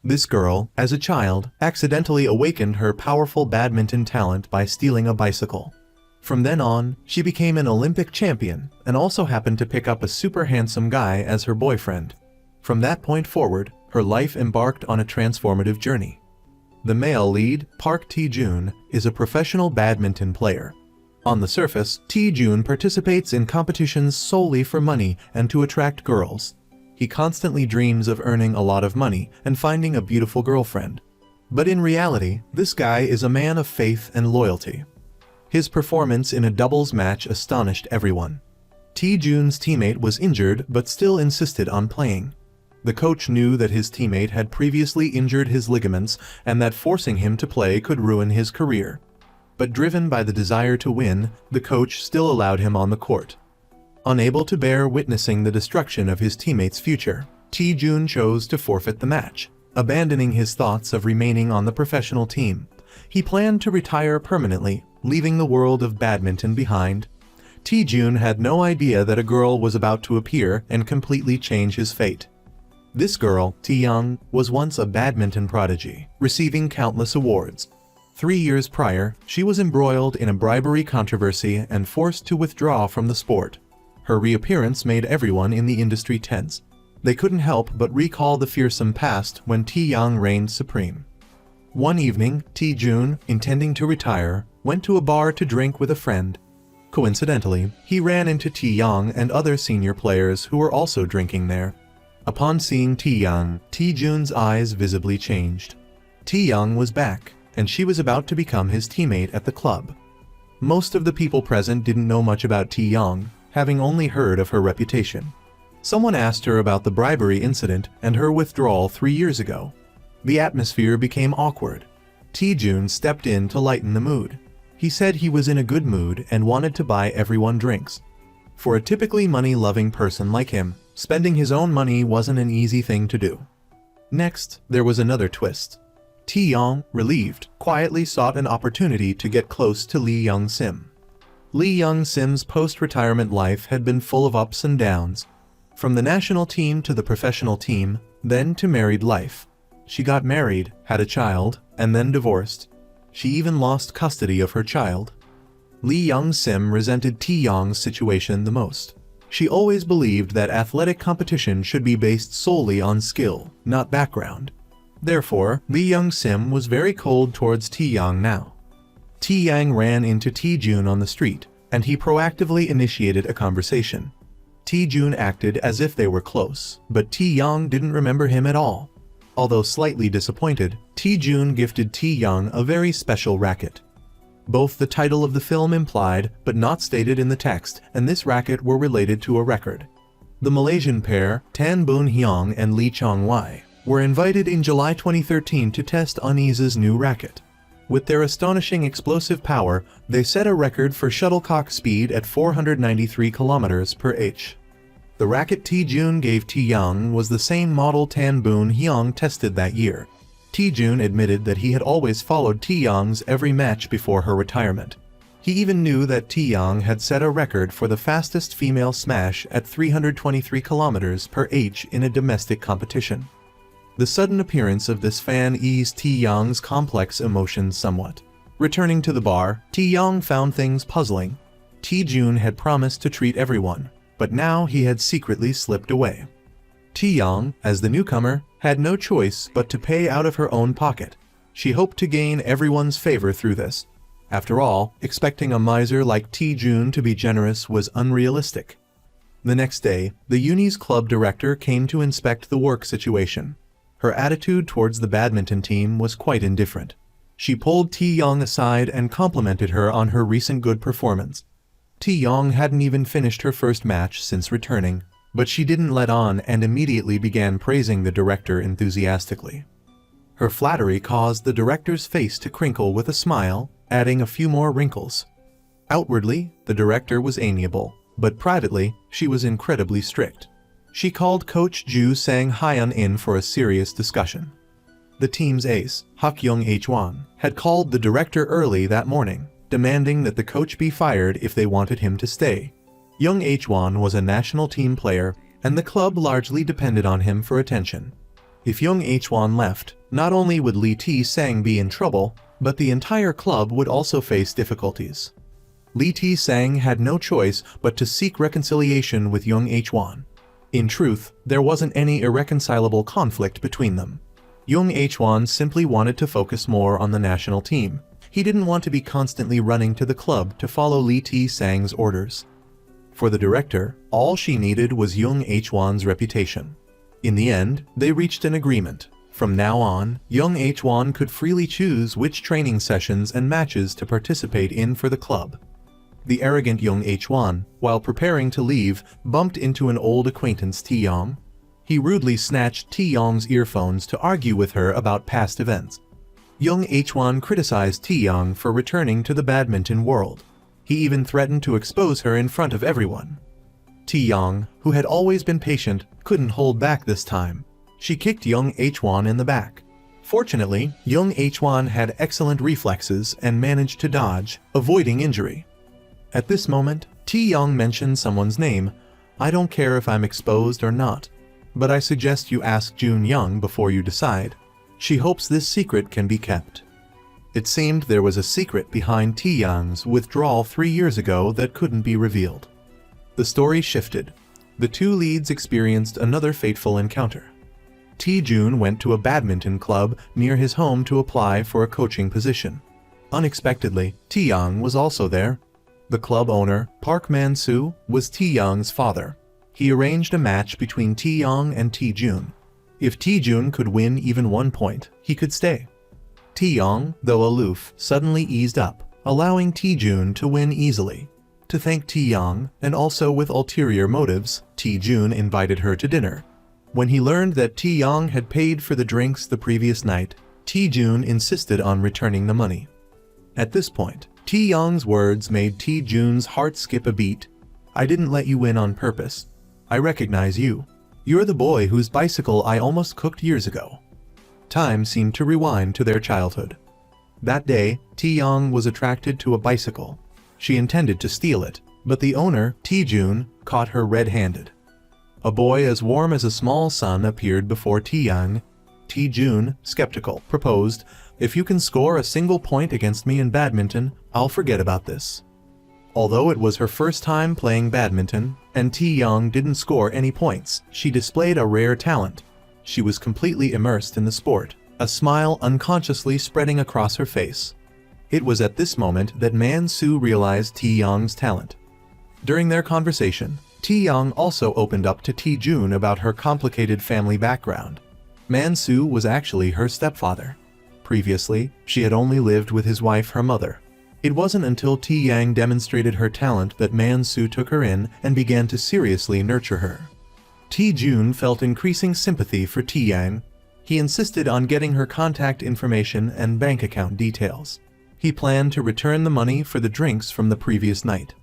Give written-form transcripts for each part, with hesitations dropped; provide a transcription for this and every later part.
This girl, as a child, accidentally awakened her powerful badminton talent by stealing a bicycle. From then on, she became an Olympic champion and also happened to pick up a super handsome guy as her boyfriend. From that point forward, her life embarked on a transformative journey. The male lead, Park Tae-joon, is a professional badminton player. On the surface, Tae-joon participates in competitions solely for money and to attract girls. He constantly dreams of earning a lot of money and finding a beautiful girlfriend. But in reality, this guy is a man of faith and loyalty. His performance in a doubles match astonished everyone. Tae-joon's teammate was injured but still insisted on playing. The coach knew that his teammate had previously injured his ligaments and that forcing him to play could ruin his career. But driven by the desire to win, the coach still allowed him on the court. Unable to bear witnessing the destruction of his teammate's future, Tae-joon chose to forfeit the match, abandoning his thoughts of remaining on the professional team. He planned to retire permanently, leaving the world of badminton behind. Tae-joon had no idea that a girl was about to appear and completely change his fate. This girl, Tae-young, was once a badminton prodigy, receiving countless awards. 3 years prior, she was embroiled in a bribery controversy and forced to withdraw from the sport. Her reappearance made everyone in the industry tense. They couldn't help but recall the fearsome past when Tae-young reigned supreme. One evening, Tae-joon, intending to retire, went to a bar to drink with a friend. Coincidentally, he ran into Tae-young and other senior players who were also drinking there. Upon seeing Tae-young, Tae-joon's eyes visibly changed. Tae-young was back, and she was about to become his teammate at the club. Most of the people present didn't know much about Tae-young, having only heard of her reputation. Someone asked her about the bribery incident and her withdrawal 3 years ago. The atmosphere became awkward. Tae-joon stepped in to lighten the mood. He said he was in a good mood and wanted to buy everyone drinks. For a typically money-loving person like him, spending his own money wasn't an easy thing to do. Next, there was another twist. Tae-young, relieved, quietly sought an opportunity to get close to Lee Young-sim. Lee Young-sim's post-retirement life had been full of ups and downs. From the national team to the professional team, then to married life. She got married, had a child, and then divorced. She even lost custody of her child. Lee Young-sim resented Tae-young's situation the most. She always believed that athletic competition should be based solely on skill, not background. Therefore, Lee Young-sim was very cold towards Tae-young now. Tae-young ran into Tae-joon on the street, and he proactively initiated a conversation. Tae-joon acted as if they were close, but Tae-young didn't remember him at all. Although slightly disappointed, Tae-joon gifted Tae-young a very special racket. Both the title of the film implied, but not stated in the text, and this racket were related to a record. The Malaysian pair, Tan Boon Hyung and Lee Chong Wai, were invited in July 2013 to test Unease's new racket. With their astonishing explosive power, they set a record for shuttlecock speed at 493 km/h. The racket Tae-joon gave Tae-young was the same model Tan Boon Hyung tested that year. Tae-joon admitted that he had always followed Tae-young's every match before her retirement. He even knew that Tae-young had set a record for the fastest female smash at 323 km/h in a domestic competition. The sudden appearance of this fan eased Tae-young's complex emotions somewhat. Returning to the bar, Tae-young found things puzzling. Tae-joon had promised to treat everyone, but now he had secretly slipped away. Tae-young, as the newcomer, had no choice but to pay out of her own pocket. She hoped to gain everyone's favor through this. After all, expecting a miser like Tae-joon to be generous was unrealistic. The next day, the uni's club director came to inspect the work situation. Her attitude towards the badminton team was quite indifferent. She pulled Tae-young aside and complimented her on her recent good performance. Tae-young hadn't even finished her first match since returning, but she didn't let on and immediately began praising the director enthusiastically. Her flattery caused the director's face to crinkle with a smile, adding a few more wrinkles. Outwardly, the director was amiable, but privately, she was incredibly strict. She called coach Ju Sang-hyun in for a serious discussion. The team's ace, Hak Young-hwan, had called the director early that morning, demanding that the coach be fired if they wanted him to stay. Young-hwan was a national team player, and the club largely depended on him for attention. If Young Hwan left, not only would Lee T-sang be in trouble, but the entire club would also face difficulties. Lee T-sang had no choice but to seek reconciliation with Young Hwan. In truth, there wasn't any irreconcilable conflict between them. Young Hwan simply wanted to focus more on the national team. He didn't want to be constantly running to the club to follow Lee T-sang's orders. For the director, all she needed was Young Hwan's reputation. In the end, they reached an agreement. From now on, Young Hwan could freely choose which training sessions and matches to participate in for the club. The arrogant Young Hwan, while preparing to leave, bumped into an old acquaintance Taeyong. He rudely snatched Taeyong's earphones to argue with her about past events. Young Hwan criticized Taeyong for returning to the badminton world. He even threatened to expose her in front of everyone. Taeyong, who had always been patient, couldn't hold back this time. She kicked Young Hwan in the back. Fortunately, Young Hwan had excellent reflexes and managed to dodge, avoiding injury. At this moment, Taeyong mentioned someone's name. "I don't care if I'm exposed or not, but I suggest you ask Jun Young before you decide. She hopes this secret can be kept." It seemed there was a secret behind Taeyong's withdrawal 3 years ago that couldn't be revealed. The story shifted. The two leads experienced another fateful encounter. Tae-jun went to a badminton club near his home to apply for a coaching position. Unexpectedly, Taeyong was also there. The club owner, Park Man-soo, was Taeyong's father. He arranged a match between Taeyong and Tae-jun. If Tae-jun could win even 1 point, he could stay. Taeyong, though aloof, suddenly eased up, allowing Tae-jun to win easily. To thank Taeyong, and also with ulterior motives, Tae-jun invited her to dinner. When he learned that Taeyong had paid for the drinks the previous night, Tae-jun insisted on returning the money. At this point, Taeyong's words made Tae-jun's heart skip a beat. "I didn't let you win on purpose. I recognize you. You're the boy whose bicycle I almost cooked years ago." Time seemed to rewind to their childhood. That day, Taeyong was attracted to a bicycle. She intended to steal it, but the owner, Tae-jun, caught her red-handed. A boy as warm as a small sun appeared before Taeyong. Tae-jun, skeptical, proposed, "If you can score a single point against me in badminton, I'll forget about this." Although it was her first time playing badminton, and Taeyong didn't score any points, she displayed a rare talent. She was completely immersed in the sport, a smile unconsciously spreading across her face. It was at this moment that Man-soo realized Taeyong's talent. During their conversation, Taeyong also opened up to Tae-jun about her complicated family background. Man-soo was actually her stepfather. Previously, she had only lived with his wife, her mother. It wasn't until Taeyong demonstrated her talent that Man-soo took her in and began to seriously nurture her. Tae-jun felt increasing sympathy for Taeyong. He insisted on getting her contact information and bank account details. He planned to return the money for the drinks from the previous night.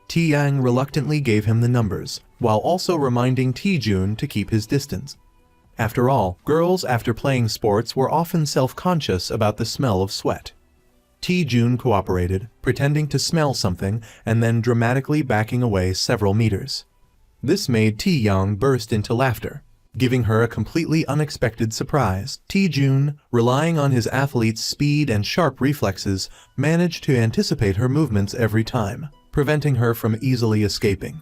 Taeyong reluctantly gave him the numbers, while also reminding Tae-jun to keep his distance. After all, girls after playing sports were often self-conscious about the smell of sweat. Tae-jun cooperated, pretending to smell something and then dramatically backing away several meters. This made Taeyong burst into laughter, giving her a completely unexpected surprise. Tae-jun, relying on his athlete's speed and sharp reflexes, managed to anticipate her movements every time, preventing her from easily escaping.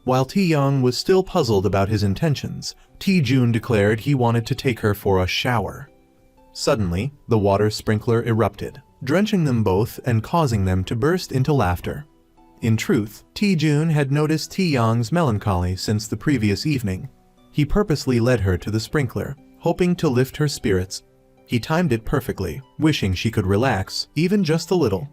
While Taeyong was still puzzled about his intentions, Tae-jun declared he wanted to take her for a shower. Suddenly, the water sprinkler erupted, drenching them both and causing them to burst into laughter. In truth, Tae-jun had noticed Taeyong's melancholy since the previous evening. He purposely led her to the sprinkler, hoping to lift her spirits. He timed it perfectly, wishing she could relax, even just a little.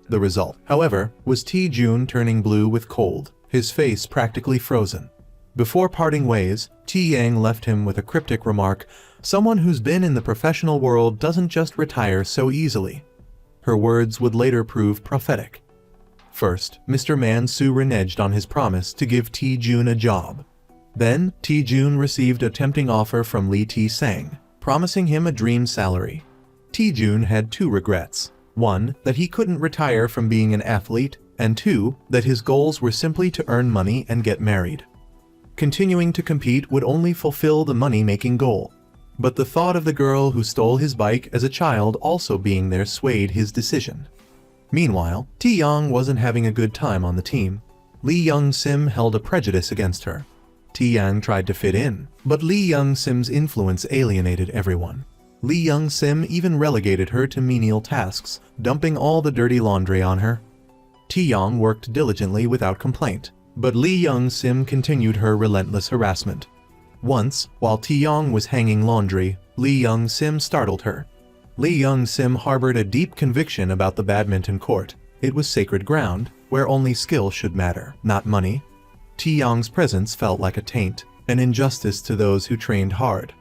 The result, however, was Tae-jun turning blue with cold, his face practically frozen. Before parting ways, Taeyong left him with a cryptic remark, "Someone who's been in the professional world doesn't just retire so easily." Her words would later prove prophetic. First, Mr. Man-soo reneged on his promise to give Tae-jun a job. Then, Tae-jun received a tempting offer from Lee T-sang, promising him a dream salary. Tae-jun had 2 regrets. 1, that he couldn't retire from being an athlete, and 2, that his goals were simply to earn money and get married. Continuing to compete would only fulfill the money-making goal. But the thought of the girl who stole his bike as a child also being there swayed his decision. Meanwhile, Taeyong wasn't having a good time on the team. Lee Young-sim held a prejudice against her. Taeyong tried to fit in, but Lee Young-sim's influence alienated everyone. Lee Young-sim even relegated her to menial tasks, dumping all the dirty laundry on her. Taeyong worked diligently without complaint, but Lee Young-sim continued her relentless harassment. Once, while Taeyong was hanging laundry, Lee Young-sim startled her. Lee Young-sim harbored a deep conviction about the badminton court. It was sacred ground, where only skill should matter, not money. Taeyong's presence felt like a taint, an injustice to those who trained hard.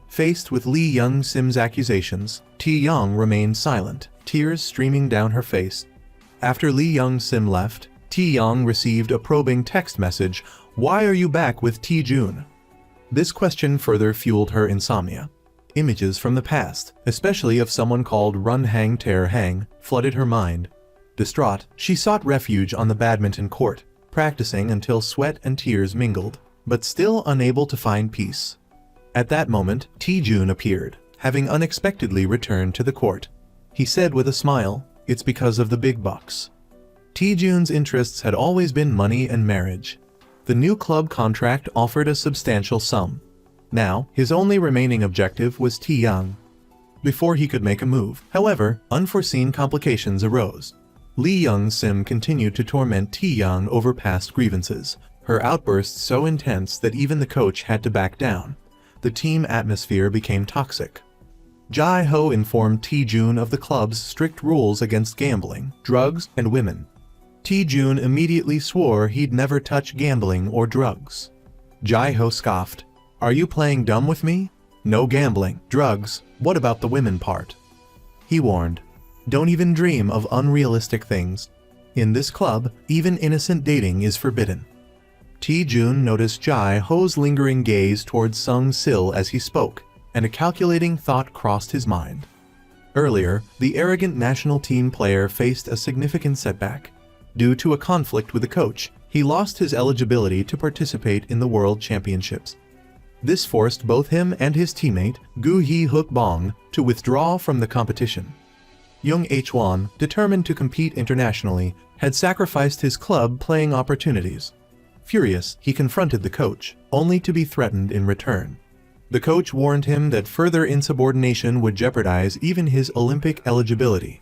Faced with Lee Young-sim's accusations, Taeyong remained silent, tears streaming down her face. After Lee Young-sim left, Taeyong received a probing text message, "Why are you back with Taejun?" This question further fueled her insomnia. Images from the past, especially of someone called Run Hang Tear Hang, flooded her mind. Distraught, she sought refuge on the badminton court, practicing until sweat and tears mingled, but still unable to find peace. At that moment, Taejun appeared, having unexpectedly returned to the court. He said with a smile, "It's because of the big bucks." Taejun's interests had always been money and marriage. The new club contract offered a substantial sum. Now, his only remaining objective was Taeyong. Before he could make a move, however, unforeseen complications arose. Lee Young-sim continued to torment Taeyong over past grievances, her outbursts so intense that even the coach had to back down. The team atmosphere became toxic. Jae-ho informed Taejun of the club's strict rules against gambling, drugs, and women. Taejun immediately swore he'd never touch gambling or drugs. Jae-ho scoffed, "Are you playing dumb with me? No gambling, drugs, what about the women part?" He warned, "Don't even dream of unrealistic things. In this club, even innocent dating is forbidden." Taejun noticed Jae-ho's lingering gaze towards Sung-sil as he spoke, and a calculating thought crossed his mind. Earlier, the arrogant national team player faced a significant setback. Due to a conflict with the coach, he lost his eligibility to participate in the World Championships. This forced both him and his teammate, Gu Hee-hook Bong, to withdraw from the competition. Young Hwan, determined to compete internationally, had sacrificed his club playing opportunities. Furious, he confronted the coach, only to be threatened in return. The coach warned him that further insubordination would jeopardize even his Olympic eligibility.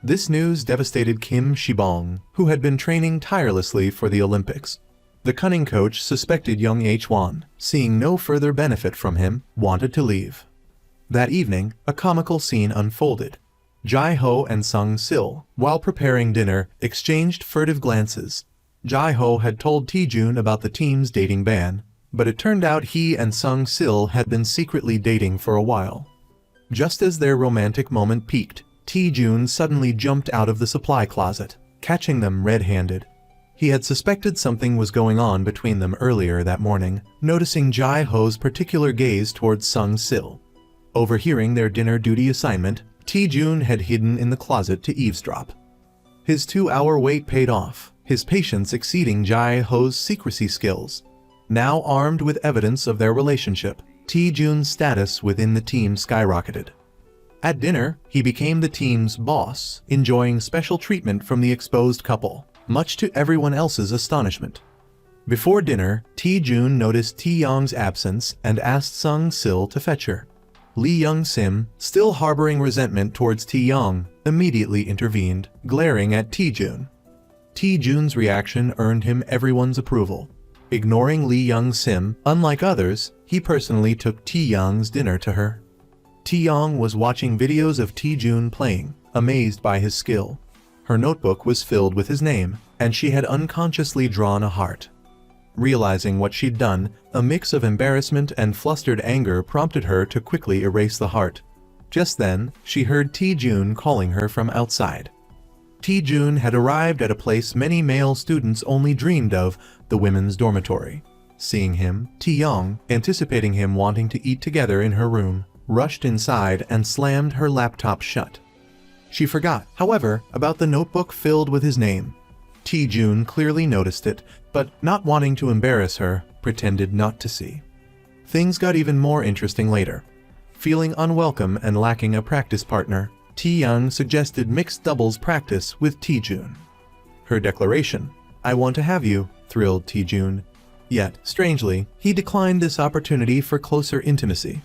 This news devastated Kim Shibong, who had been training tirelessly for the Olympics. The cunning coach suspected young Hwan, seeing no further benefit from him, wanted to leave. That evening, a comical scene unfolded. Jae-ho and Sung-sil, while preparing dinner, exchanged furtive glances. Jae-ho had told Taejun about the team's dating ban, but it turned out he and Sung-sil had been secretly dating for a while. Just as their romantic moment peaked, Taejun suddenly jumped out of the supply closet, catching them red-handed. He had suspected something was going on between them earlier that morning, noticing Jae-ho's particular gaze towards Sung-sil. Overhearing their dinner duty assignment, Taejun had hidden in the closet to eavesdrop. His 2-hour wait paid off, his patience exceeding Jae-ho's secrecy skills. Now armed with evidence of their relationship, Taejun's status within the team skyrocketed. At dinner, he became the team's boss, enjoying special treatment from the exposed couple, much to everyone else's astonishment. Before dinner, Taejun noticed Taeyong's absence and asked Sung-sil to fetch her. Lee Young-sim, still harboring resentment towards Taeyong, immediately intervened, glaring at Taejun. Taejun's reaction earned him everyone's approval. Ignoring Lee Young-sim, unlike others, he personally took Taeyong's dinner to her. Taeyong was watching videos of Taejun playing, amazed by his skill. Her notebook was filled with his name, and she had unconsciously drawn a heart. Realizing what she'd done, a mix of embarrassment and flustered anger prompted her to quickly erase the heart. Just then, she heard Taejun calling her from outside. Taejun had arrived at a place many male students only dreamed of, the women's dormitory. Seeing him, Taeyong, anticipating him wanting to eat together in her room, rushed inside and slammed her laptop shut. She forgot, however, about the notebook filled with his name. Taejun clearly noticed it, but not wanting to embarrass her, pretended not to see. Things got even more interesting later. Feeling unwelcome and lacking a practice partner, Tae-young suggested mixed doubles practice with Tae-jun. Her declaration, "I want to have you," thrilled Tae-jun. Yet, strangely, he declined this opportunity for closer intimacy.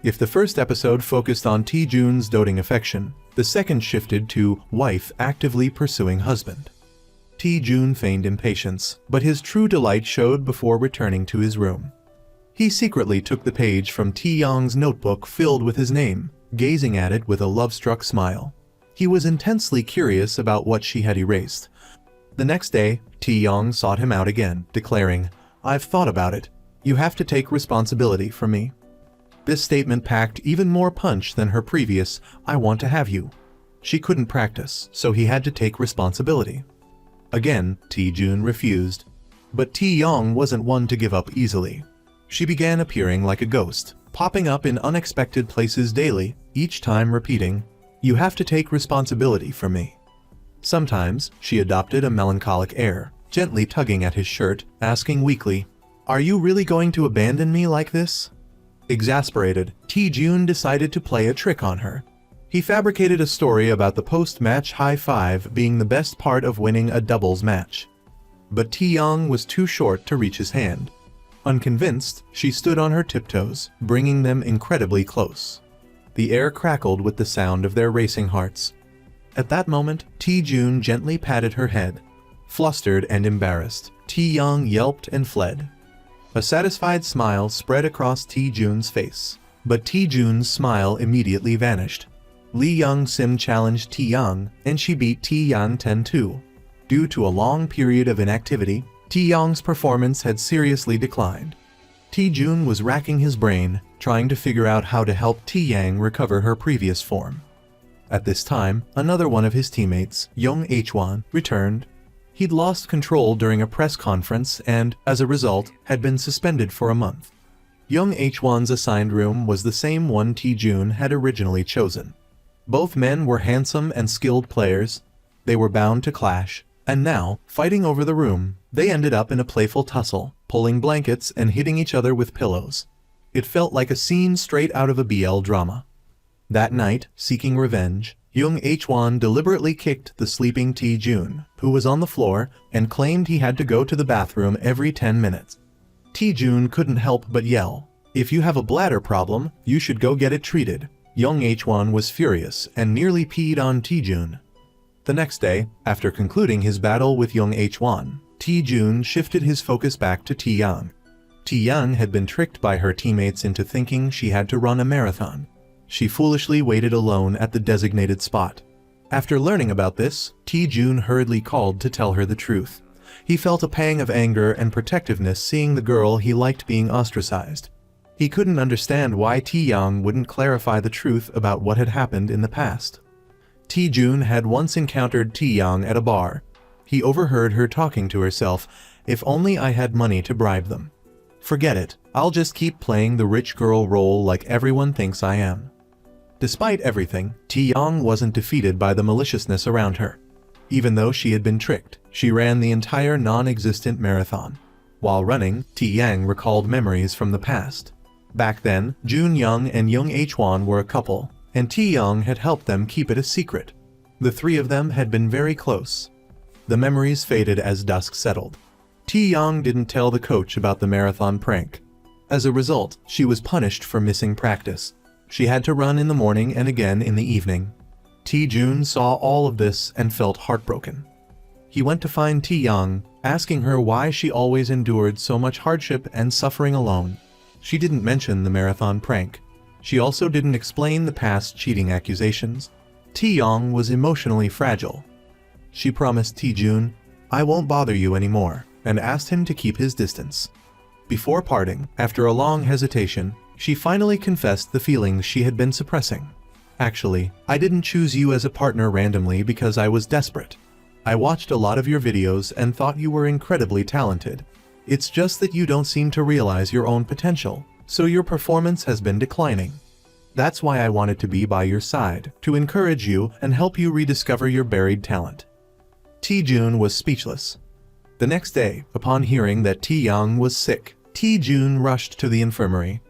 If the first episode focused on Tae-jun's doting affection, the second shifted to wife actively pursuing husband. Tae-jun feigned impatience, but his true delight showed before returning to his room. He secretly took the page from Tae-young's notebook filled with his name, gazing at it with a love-struck smile. He was intensely curious about what she had erased. The next day, Tae-young sought him out again, declaring, "I've thought about it. You have to take responsibility for me." This statement packed even more punch than her previous, "I want to have you." She couldn't practice, so he had to take responsibility. Again, Tae-jun refused. But Tae-young wasn't one to give up easily. She began appearing like a ghost, popping up in unexpected places daily, each time repeating, "You have to take responsibility for me." Sometimes, she adopted a melancholic air, gently tugging at his shirt, asking weakly, "Are you really going to abandon me like this?" Exasperated, Tae-jun decided to play a trick on her. He fabricated a story about the post-match high five being the best part of winning a doubles match. But Tae-young was too short to reach his hand. Unconvinced, she stood on her tiptoes, bringing them incredibly close. The air crackled with the sound of their racing hearts. At that moment, Tae-jun gently patted her head. Flustered and embarrassed, Tae-young yelped and fled. A satisfied smile spread across Tae-jun's face, but Tae-jun's smile immediately vanished. Lee Young-sim challenged Tae-young, and she beat Tae-young 10-2. Due to a long period of inactivity, Tae-young's performance had seriously declined. Tae-jun was racking his brain, trying to figure out how to help Tae-young recover her previous form. At this time, another one of his teammates, Young H-won, returned. He'd lost control during a press conference and, as a result, had been suspended for a month. Young H-won's assigned room was the same one Tae-jun had originally chosen. Both men were handsome and skilled players. They were bound to clash, and now, fighting over the room, they ended up in a playful tussle, pulling blankets and hitting each other with pillows. It felt like a scene straight out of a BL drama. That night, seeking revenge, Young H-won deliberately kicked the sleeping Tae-jun, who was on the floor, and claimed he had to go to the bathroom every 10 minutes. Tae-jun couldn't help but yell, "If you have a bladder problem, you should go get it treated." Young H-won was furious and nearly peed on Tae-jun. The next day, after concluding his battle with Young H-won, Tae-jun shifted his focus back to Tae-young. Tae-young had been tricked by her teammates into thinking she had to run a marathon. She foolishly waited alone at the designated spot. After learning about this, Tae-jun hurriedly called to tell her the truth. He felt a pang of anger and protectiveness seeing the girl he liked being ostracized. He couldn't understand why Tae-young wouldn't clarify the truth about what had happened in the past. Tae-jun had once encountered Tae-young at a bar. He overheard her talking to herself, "If only I had money to bribe them. Forget it, I'll just keep playing the rich girl role like everyone thinks I am." Despite everything, Tae-young wasn't defeated by the maliciousness around her. Even though she had been tricked, she ran the entire non-existent marathon. While running, Tae-young recalled memories from the past. Back then, Jun Young and Young H-won were a couple, and Tae-young had helped them keep it a secret. The three of them had been very close. The memories faded as dusk settled. Tae-young didn't tell the coach about the marathon prank. As a result, she was punished for missing practice. She had to run in the morning and again in the evening. Tae-jun saw all of this and felt heartbroken. He went to find Tae-young, asking her why she always endured so much hardship and suffering alone. She didn't mention the marathon prank. She also didn't explain the past cheating accusations. Tae-young was emotionally fragile. She promised Tae-jun, "I won't bother you anymore," and asked him to keep his distance. Before parting, after a long hesitation, she finally confessed the feelings she had been suppressing. "Actually, I didn't choose you as a partner randomly because I was desperate. I watched a lot of your videos and thought you were incredibly talented. It's just that you don't seem to realize your own potential, so your performance has been declining. That's why I wanted to be by your side, to encourage you and help you rediscover your buried talent." Tae-jun was speechless. The next day, upon hearing that Tae-young was sick, Tae-jun rushed to the infirmary.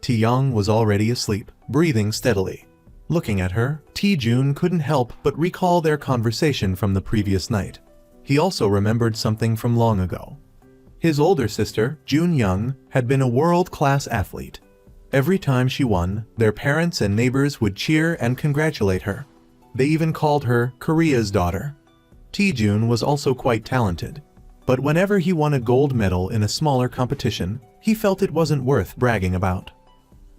Taeyang was already asleep, breathing steadily. Looking at her, Taejun couldn't help but recall their conversation from the previous night. He also remembered something from long ago. His older sister, Junyoung, had been a world-class athlete. Every time she won, their parents and neighbors would cheer and congratulate her. They even called her Korea's daughter. Taejun was also quite talented. But whenever he won a gold medal in a smaller competition, he felt it wasn't worth bragging about.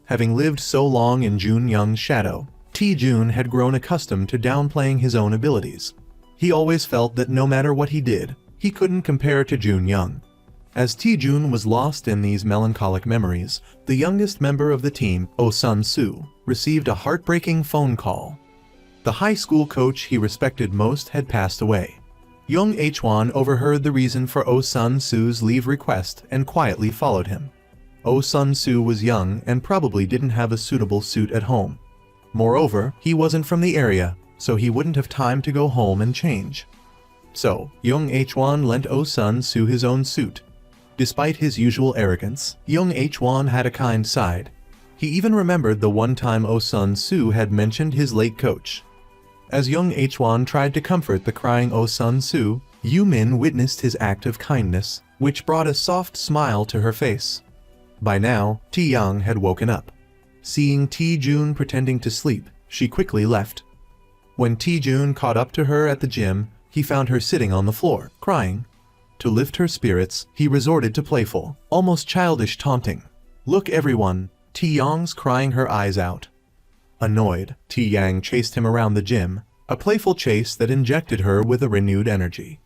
Having lived so long in Junyoung's shadow, Taejun had grown accustomed to downplaying his own abilities. He always felt that no matter what he did, he couldn't compare to Junyoung. As Taejun was lost in these melancholic memories, the youngest member of the team, Oh Sun-soo, received a heartbreaking phone call. The high school coach he respected most had passed away. Young Hwan overheard the reason for Oh Sun-soo's leave request and quietly followed him. Oh Sun-soo was young and probably didn't have a suitable suit at home. Moreover, he wasn't from the area, so he wouldn't have time to go home and change. So, Young Hwan lent Oh Sun-soo his own suit. Despite his usual arrogance, Young Hwan had a kind side. He even remembered the one time Oh Sun-soo had mentioned his late coach. As Young Hwan tried to comfort the crying Oh Sun-soo, Yoo-min witnessed his act of kindness, which brought a soft smile to her face. By now, Taeyang had woken up. Seeing Taejun pretending to sleep, she quickly left. When Taejun caught up to her at the gym, he found her sitting on the floor, crying. To lift her spirits, he resorted to playful, almost childish taunting. "Look everyone," Taeyang's crying her eyes out. Annoyed, Taeyang chased him around the gym, a playful chase that injected her with a renewed energy.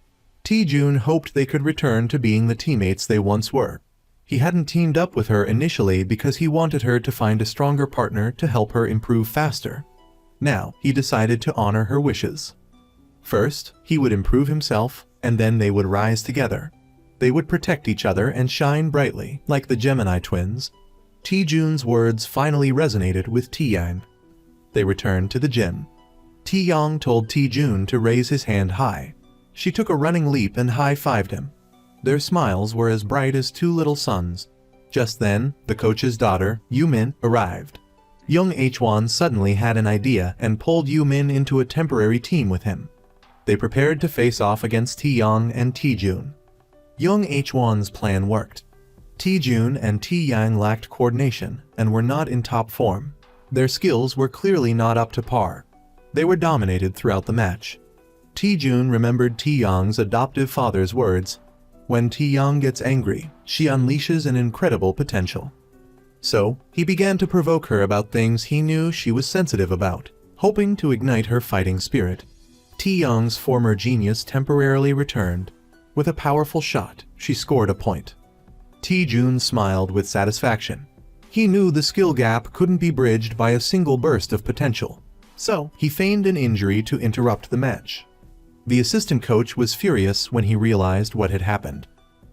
Taejun hoped they could return to being the teammates they once were. He hadn't teamed up with her initially because he wanted her to find a stronger partner to help her improve faster. Now, he decided to honor her wishes. First, he would improve himself, and then they would rise together. They would protect each other and shine brightly, like the Gemini twins. Taejun's words finally resonated with Taeyang. They returned to the gym. Taeyang told Taejun to raise his hand high. She took a running leap and high-fived him. Their smiles were as bright as two little suns. Just then, the coach's daughter, Yoo-min, arrived. Young Hwan suddenly had an idea and pulled Yoo-min into a temporary team with him. They prepared to face off against Taeyang and Taejun. Young Hwan's plan worked. Taejun and Taeyang lacked coordination and were not in top form. Their skills were clearly not up to par. They were dominated throughout the match. Taejun remembered Taeyang's adoptive father's words, "When Taeyang gets angry, she unleashes an incredible potential." So, he began to provoke her about things he knew she was sensitive about, hoping to ignite her fighting spirit. Taeyang's former genius temporarily returned. With a powerful shot, she scored a point. Taejun smiled with satisfaction. He knew the skill gap couldn't be bridged by a single burst of potential. So, he feigned an injury to interrupt the match. The assistant coach was furious when he realized what had happened.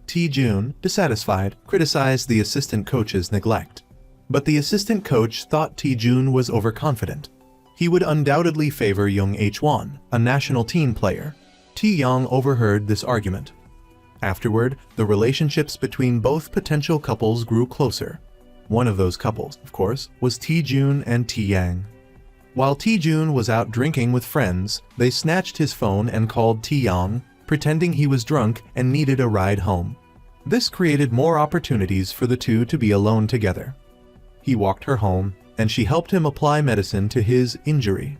Taejun, dissatisfied, criticized the assistant coach's neglect. But the assistant coach thought Taejun was overconfident. He would undoubtedly favor Young Hwan, a national team player. Taeyang overheard this argument. Afterward, the relationships between both potential couples grew closer. One of those couples, of course, was Taejun and Taeyang. While Taejun was out drinking with friends, they snatched his phone and called Taeyang, pretending he was drunk and needed a ride home. This created more opportunities for the two to be alone together. He walked her home, and she helped him apply medicine to his injury.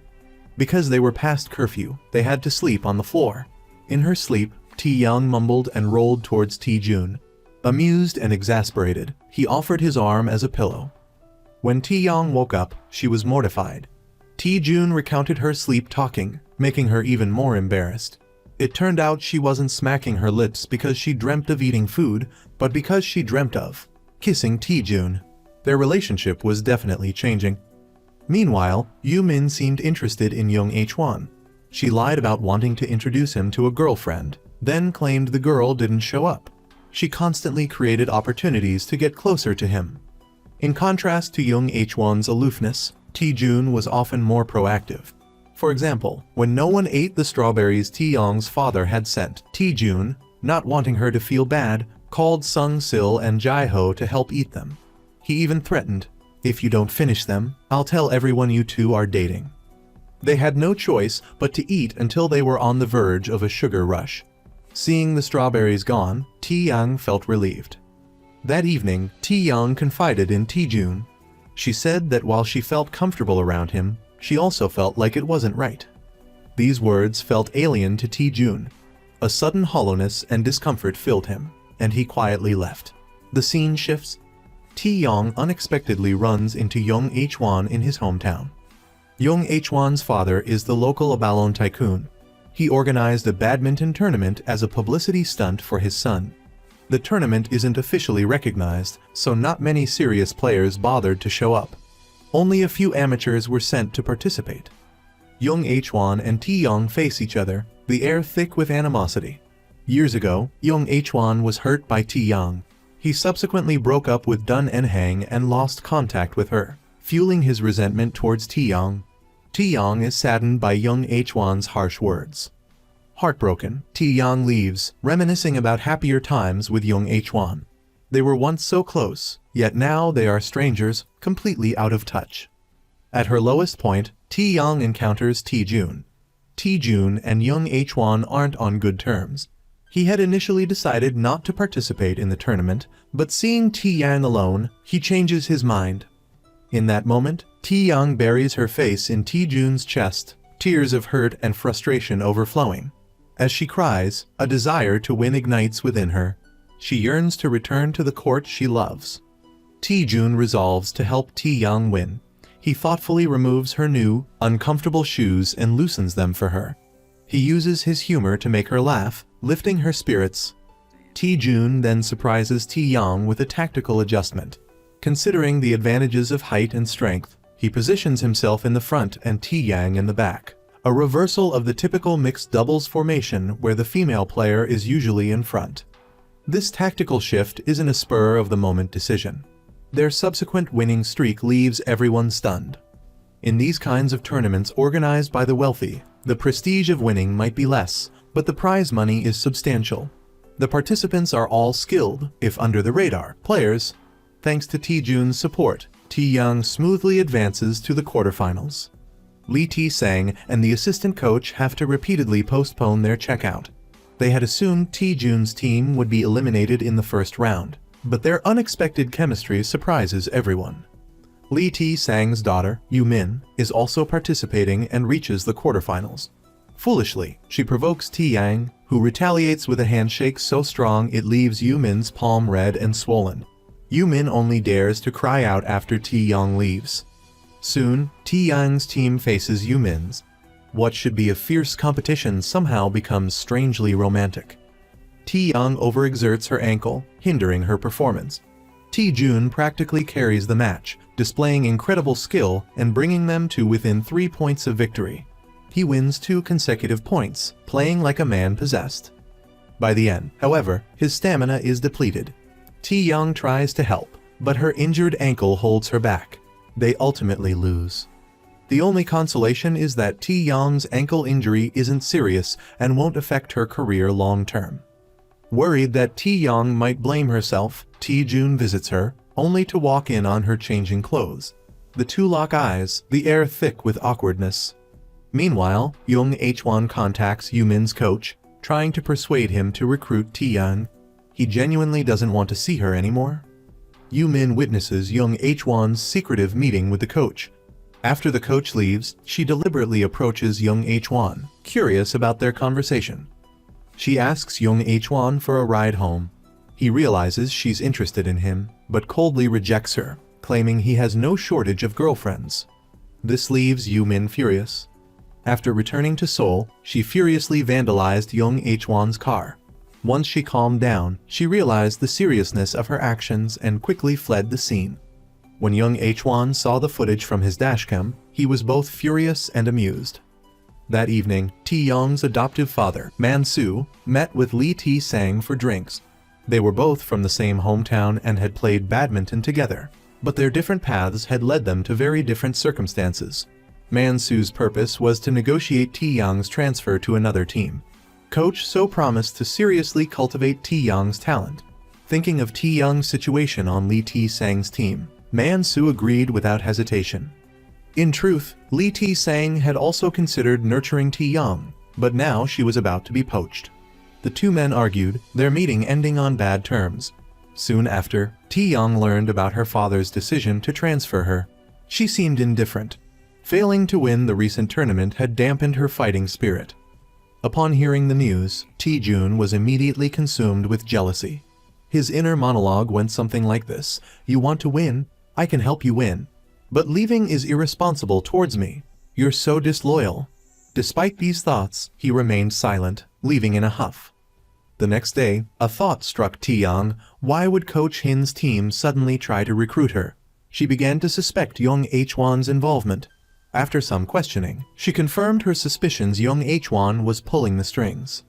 Because they were past curfew, they had to sleep on the floor. In her sleep, Taeyang mumbled and rolled towards Taejun. Amused and exasperated, he offered his arm as a pillow. When Taeyang woke up, she was mortified. Taejun recounted her sleep talking, making her even more embarrassed. It turned out she wasn't smacking her lips because she dreamt of eating food, but because she dreamt of kissing Taejun. Their relationship was definitely changing. Meanwhile, Yoo-min seemed interested in Young Hwan. She lied about wanting to introduce him to a girlfriend, then claimed the girl didn't show up. She constantly created opportunities to get closer to him. In contrast to Young Hwan's aloofness, Taejun was often more proactive. For example, when no one ate the strawberries Taeyang's father had sent, Taejun, not wanting her to feel bad, called Sung-sil and Jae-ho to help eat them. He even threatened, If you don't finish them, I'll tell everyone you two are dating." They had no choice but to eat until they were on the verge of a sugar rush. Seeing the strawberries gone, Taeyang felt relieved. That evening, Taeyang confided in Taejun. She said that while she felt comfortable around him, she also felt like it wasn't right. These words felt alien to Taejun. A sudden hollowness and discomfort filled him, and he quietly left. The scene shifts. Taeyang unexpectedly runs into Young Hwan in his hometown. Young Hwan's father is the local Abalone tycoon. He organized a badminton tournament as a publicity stunt for his son. The tournament isn't officially recognized, so not many serious players bothered to show up. Only a few amateurs were sent to participate. Young Hwan and Taeyang face each other, the air thick with animosity. Years ago, Young Hwan was hurt by Taeyang. He subsequently broke up with Dun Enhang and lost contact with her, fueling his resentment towards Taeyang. Taeyang is saddened by Young Hwan's harsh words. Heartbroken, Taeyang leaves, reminiscing about happier times with Young Hwan. They were once so close, yet now they are strangers, completely out of touch. At her lowest point, Taeyang encounters Taejun. Taejun and Young Hwan aren't on good terms. He had initially decided not to participate in the tournament, but seeing Taeyang alone, he changes his mind. In that moment, Taeyang buries her face in Taejun's chest, tears of hurt and frustration overflowing. As she cries, a desire to win ignites within her. She yearns to return to the court she loves. Taejun resolves to help Taeyang win. He thoughtfully removes her new, uncomfortable shoes and loosens them for her. He uses his humor to make her laugh, lifting her spirits. Taejun then surprises Taeyang with a tactical adjustment. Considering the advantages of height and strength, he positions himself in the front and Taeyang in the back. A reversal of the typical mixed doubles formation where the female player is usually in front. This tactical shift isn't a spur-of-the-moment decision. Their subsequent winning streak leaves everyone stunned. In these kinds of tournaments organized by the wealthy, the prestige of winning might be less, but the prize money is substantial. The participants are all skilled, if under the radar, players. Thanks to Taejun's support, Taeyang smoothly advances to the quarterfinals. Lee Tae-sang and the assistant coach have to repeatedly postpone their checkout. They had assumed Taejun's team would be eliminated in the first round, but their unexpected chemistry surprises everyone. Lee Tae-sang's daughter, Yoo-min, is also participating and reaches the quarterfinals. Foolishly, she provokes Taeyang, who retaliates with a handshake so strong it leaves Yoo-min's palm red and swollen. Yoo-min only dares to cry out after Taeyang leaves. Soon, Taeyang's team faces Yoo-min's. What should be a fierce competition somehow becomes strangely romantic. Taeyang overexerts her ankle, hindering her performance. Taejun practically carries the match, displaying incredible skill and bringing them to within 3 points of victory. He wins 2 consecutive points, playing like a man possessed. By the end, however, his stamina is depleted. Taeyang tries to help, but her injured ankle holds her back. They ultimately lose. The only consolation is that Taeyang's ankle injury isn't serious and won't affect her career long-term. Worried that Taeyang might blame herself, Taejun visits her, only to walk in on her changing clothes. The two lock eyes, the air thick with awkwardness. Meanwhile, Young Hwan contacts Yoo-min's coach, trying to persuade him to recruit Taeyang. He genuinely doesn't want to see her anymore. Yoo-min witnesses Young Hwan's secretive meeting with the coach. After the coach leaves, she deliberately approaches Young Hwan, curious about their conversation. She asks Young Hwan for a ride home. He realizes she's interested in him, but coldly rejects her, claiming he has no shortage of girlfriends. This leaves Yoo-min furious. After returning to Seoul, she furiously vandalized Young Hwan's car. Once she calmed down, she realized the seriousness of her actions and quickly fled the scene. When Young Hwan saw the footage from his dashcam, he was both furious and amused. That evening, Taeyang's adoptive father, Man-soo, met with Lee Tae-sang for drinks. They were both from the same hometown and had played badminton together, but their different paths had led them to very different circumstances. Man-soo's purpose was to negotiate Taeyang's transfer to another team. Coach So promised to seriously cultivate Taeyang's talent. Thinking of Taeyang's situation on Lee Tae-sang's team, Man Su agreed without hesitation. In truth, Li Ti-sang had also considered nurturing Ti-young, but now she was about to be poached. The two men argued, their meeting ending on bad terms. Soon after, Ti-young learned about her father's decision to transfer her. She seemed indifferent. Failing to win the recent tournament had dampened her fighting spirit. Upon hearing the news, Ti-jun was immediately consumed with jealousy. His inner monologue went something like this: "You want to win? I can help you win. But leaving is irresponsible towards me. You're so disloyal." Despite these thoughts, he remained silent, leaving in a huff. The next day, a thought struck Ti-young. Why would Coach Hin's team suddenly try to recruit her? She began to suspect Young Hwan's involvement. After some questioning, she confirmed her suspicions Young Hwan was pulling the strings.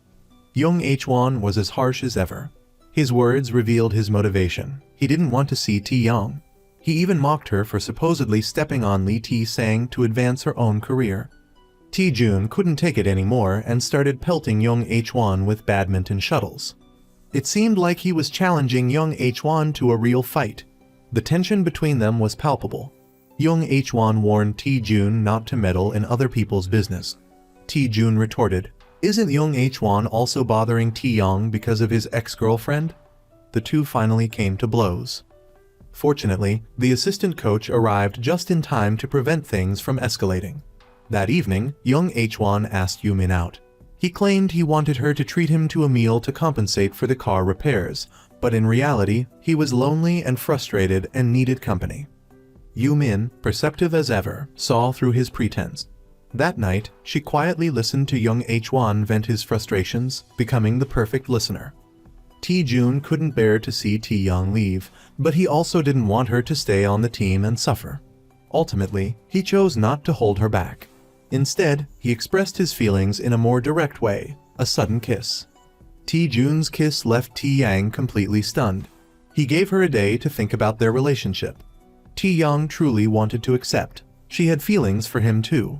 Young Hwan was as harsh as ever. His words revealed his motivation. He didn't want to see Ti-young. He even mocked her for supposedly stepping on Li Ti-sang to advance her own career. Ti-jun couldn't take it anymore and started pelting Young Hwan with badminton shuttles. It seemed like he was challenging Young Hwan to a real fight. The tension between them was palpable. Young Hwan warned Ti-jun not to meddle in other people's business. Ti-jun retorted, "Isn't Young Hwan also bothering Ti-young because of his ex-girlfriend?" The two finally came to blows. Fortunately, the assistant coach arrived just in time to prevent things from escalating. That evening, Young Hwan asked Yumin out. He claimed he wanted her to treat him to a meal to compensate for the car repairs, but in reality, he was lonely and frustrated and needed company. Yumin, perceptive as ever, saw through his pretense. That night, she quietly listened to Young Hwan vent his frustrations, becoming the perfect listener. Ti-jun couldn't bear to see Ti-young leave, but he also didn't want her to stay on the team and suffer. Ultimately, he chose not to hold her back. Instead, he expressed his feelings in a more direct way, a sudden kiss. Ti-jun's kiss left Ti-yang completely stunned. He gave her a day to think about their relationship. Ti-young truly wanted to accept. She had feelings for him too.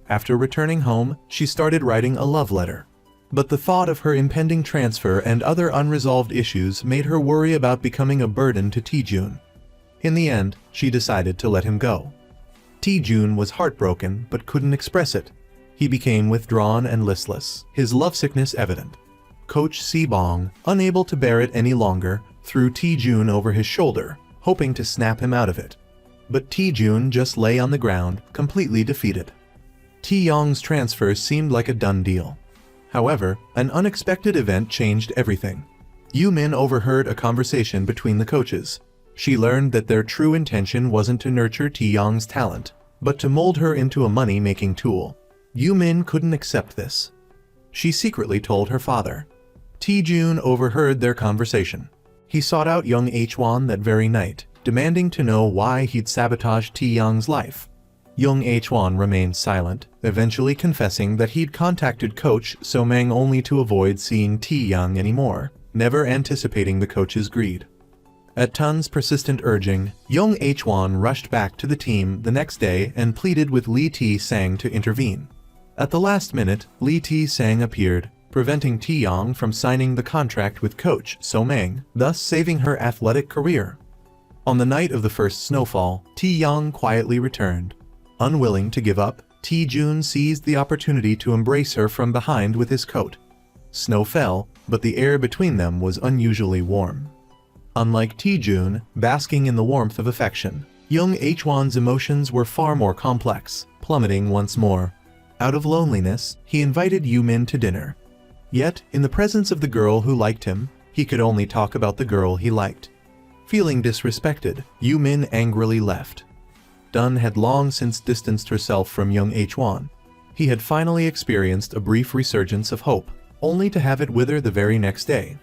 After returning home, she started writing a love letter. But the thought of her impending transfer and other unresolved issues made her worry about becoming a burden to Ti-jun. In the end, she decided to let him go. Ti-jun was heartbroken but couldn't express it. He became withdrawn and listless, his lovesickness evident. Coach Si-bong, unable to bear it any longer, threw Ti-jun over his shoulder, hoping to snap him out of it. But Ti-jun just lay on the ground, completely defeated. Ti-young's transfer seemed like a done deal. However, an unexpected event changed everything. Yumin overheard a conversation between the coaches. She learned that their true intention wasn't to nurture Ti-young's talent, but to mold her into a money-making tool. Yumin couldn't accept this. She secretly told her father. Ti-jun overheard their conversation. He sought out Young Hwan that very night, demanding to know why he'd sabotaged Ti-young's life. Young Hwan remained silent, eventually confessing that he'd contacted Coach So-mang only to avoid seeing Ti-young anymore, never anticipating the coach's greed. At Tun's persistent urging, Young Hwan rushed back to the team the next day and pleaded with Li Ti-sang to intervene. At the last minute, Li Ti-sang appeared, preventing Ti-young from signing the contract with Coach So-mang, thus saving her athletic career. On the night of the first snowfall, Ti-young quietly returned. Unwilling to give up, Ti-jun seized the opportunity to embrace her from behind with his coat. Snow fell, but the air between them was unusually warm. Unlike Ti-jun, basking in the warmth of affection, Young Hwan's emotions were far more complex, plummeting once more. Out of loneliness, he invited Yumin to dinner. Yet, in the presence of the girl who liked him, he could only talk about the girl he liked. Feeling disrespected, Yumin angrily left. Dun had long since distanced herself from Young Hwan. He had finally experienced a brief resurgence of hope, only to have it wither the very next day.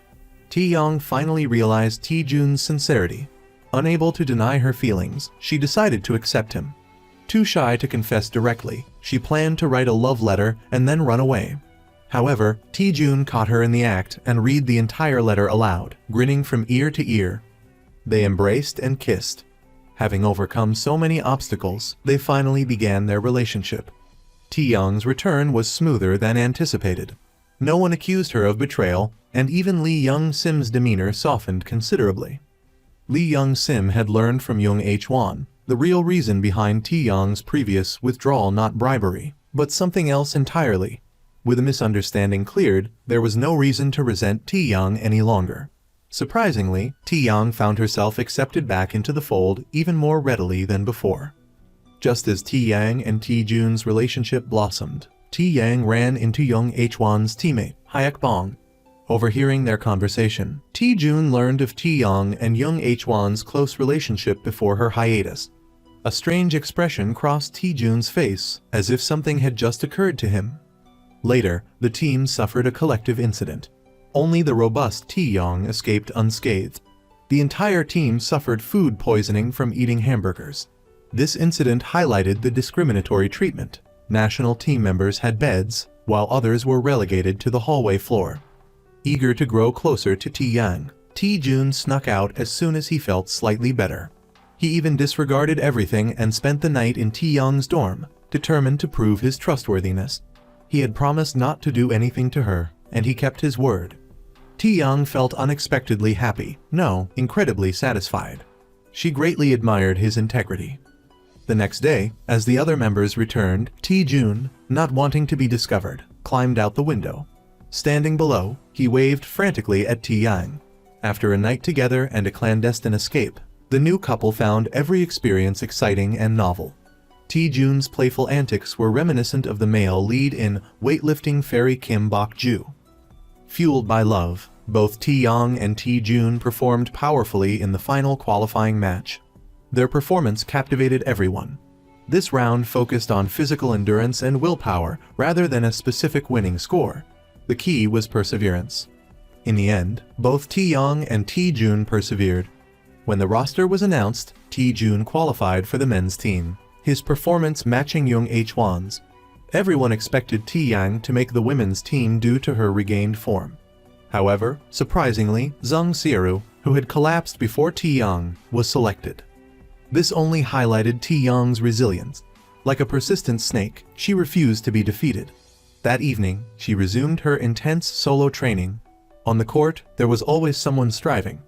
Ti-young finally realized Ti-jun's sincerity. Unable to deny her feelings, she decided to accept him. Too shy to confess directly, she planned to write a love letter and then run away. However, Ti-jun caught her in the act and read the entire letter aloud, grinning from ear to ear. They embraced and kissed. Having overcome so many obstacles, they finally began their relationship. Ti-young's return was smoother than anticipated. No one accused her of betrayal, and even Lee Young-sim's demeanor softened considerably. Lee Young-sim had learned from Young H-won the real reason behind Tae-young's previous withdrawal, not bribery, but something else entirely. With a misunderstanding cleared, there was no reason to resent Tae-young any longer. Surprisingly, Tae-young found herself accepted back into the fold even more readily than before. Just as Tae-yang and Tae-jun's relationship blossomed, Tae-yang ran into Young H-won's teammate, Hyuk-bong. Overhearing their conversation, Tae-jun learned of Tae-young and Young H-won's close relationship before her hiatus. A strange expression crossed Tae-jun's face, as if something had just occurred to him. Later, the team suffered a collective incident. Only the robust Tae-young escaped unscathed. The entire team suffered food poisoning from eating hamburgers. This incident highlighted the discriminatory treatment. National team members had beds, while others were relegated to the hallway floor. Eager to grow closer to Tae-young, Tae-jun snuck out as soon as he felt slightly better. He even disregarded everything and spent the night in Tae-young's dorm, determined to prove his trustworthiness. He had promised not to do anything to her, and he kept his word. Tae-young felt unexpectedly happy, no, incredibly satisfied. She greatly admired his integrity. The next day, as the other members returned, Tae-jun, not wanting to be discovered, climbed out the window. Standing below, he waved frantically at Tae-young. After a night together and a clandestine escape, the new couple found every experience exciting and novel. Tae-jun's playful antics were reminiscent of the male lead in weightlifting fairy Kim Bok-ju. Fueled by love, both Tae-young and Tae-jun performed powerfully in the final qualifying match. Their performance captivated everyone. This round focused on physical endurance and willpower rather than a specific winning score. The key was perseverance. In the end, both Tae-young and Tae-jun persevered. When the roster was announced, Tae-jun qualified for the men's team, his performance matching Young H-won's. Everyone expected Tae-young to make the women's team due to her regained form. However, surprisingly, Jung Seoru, who had collapsed before Tae-young, was selected. This only highlighted Tae-young's resilience. Like a persistent snake, she refused to be defeated. That evening, she resumed her intense solo training. On the court, there was always someone striving.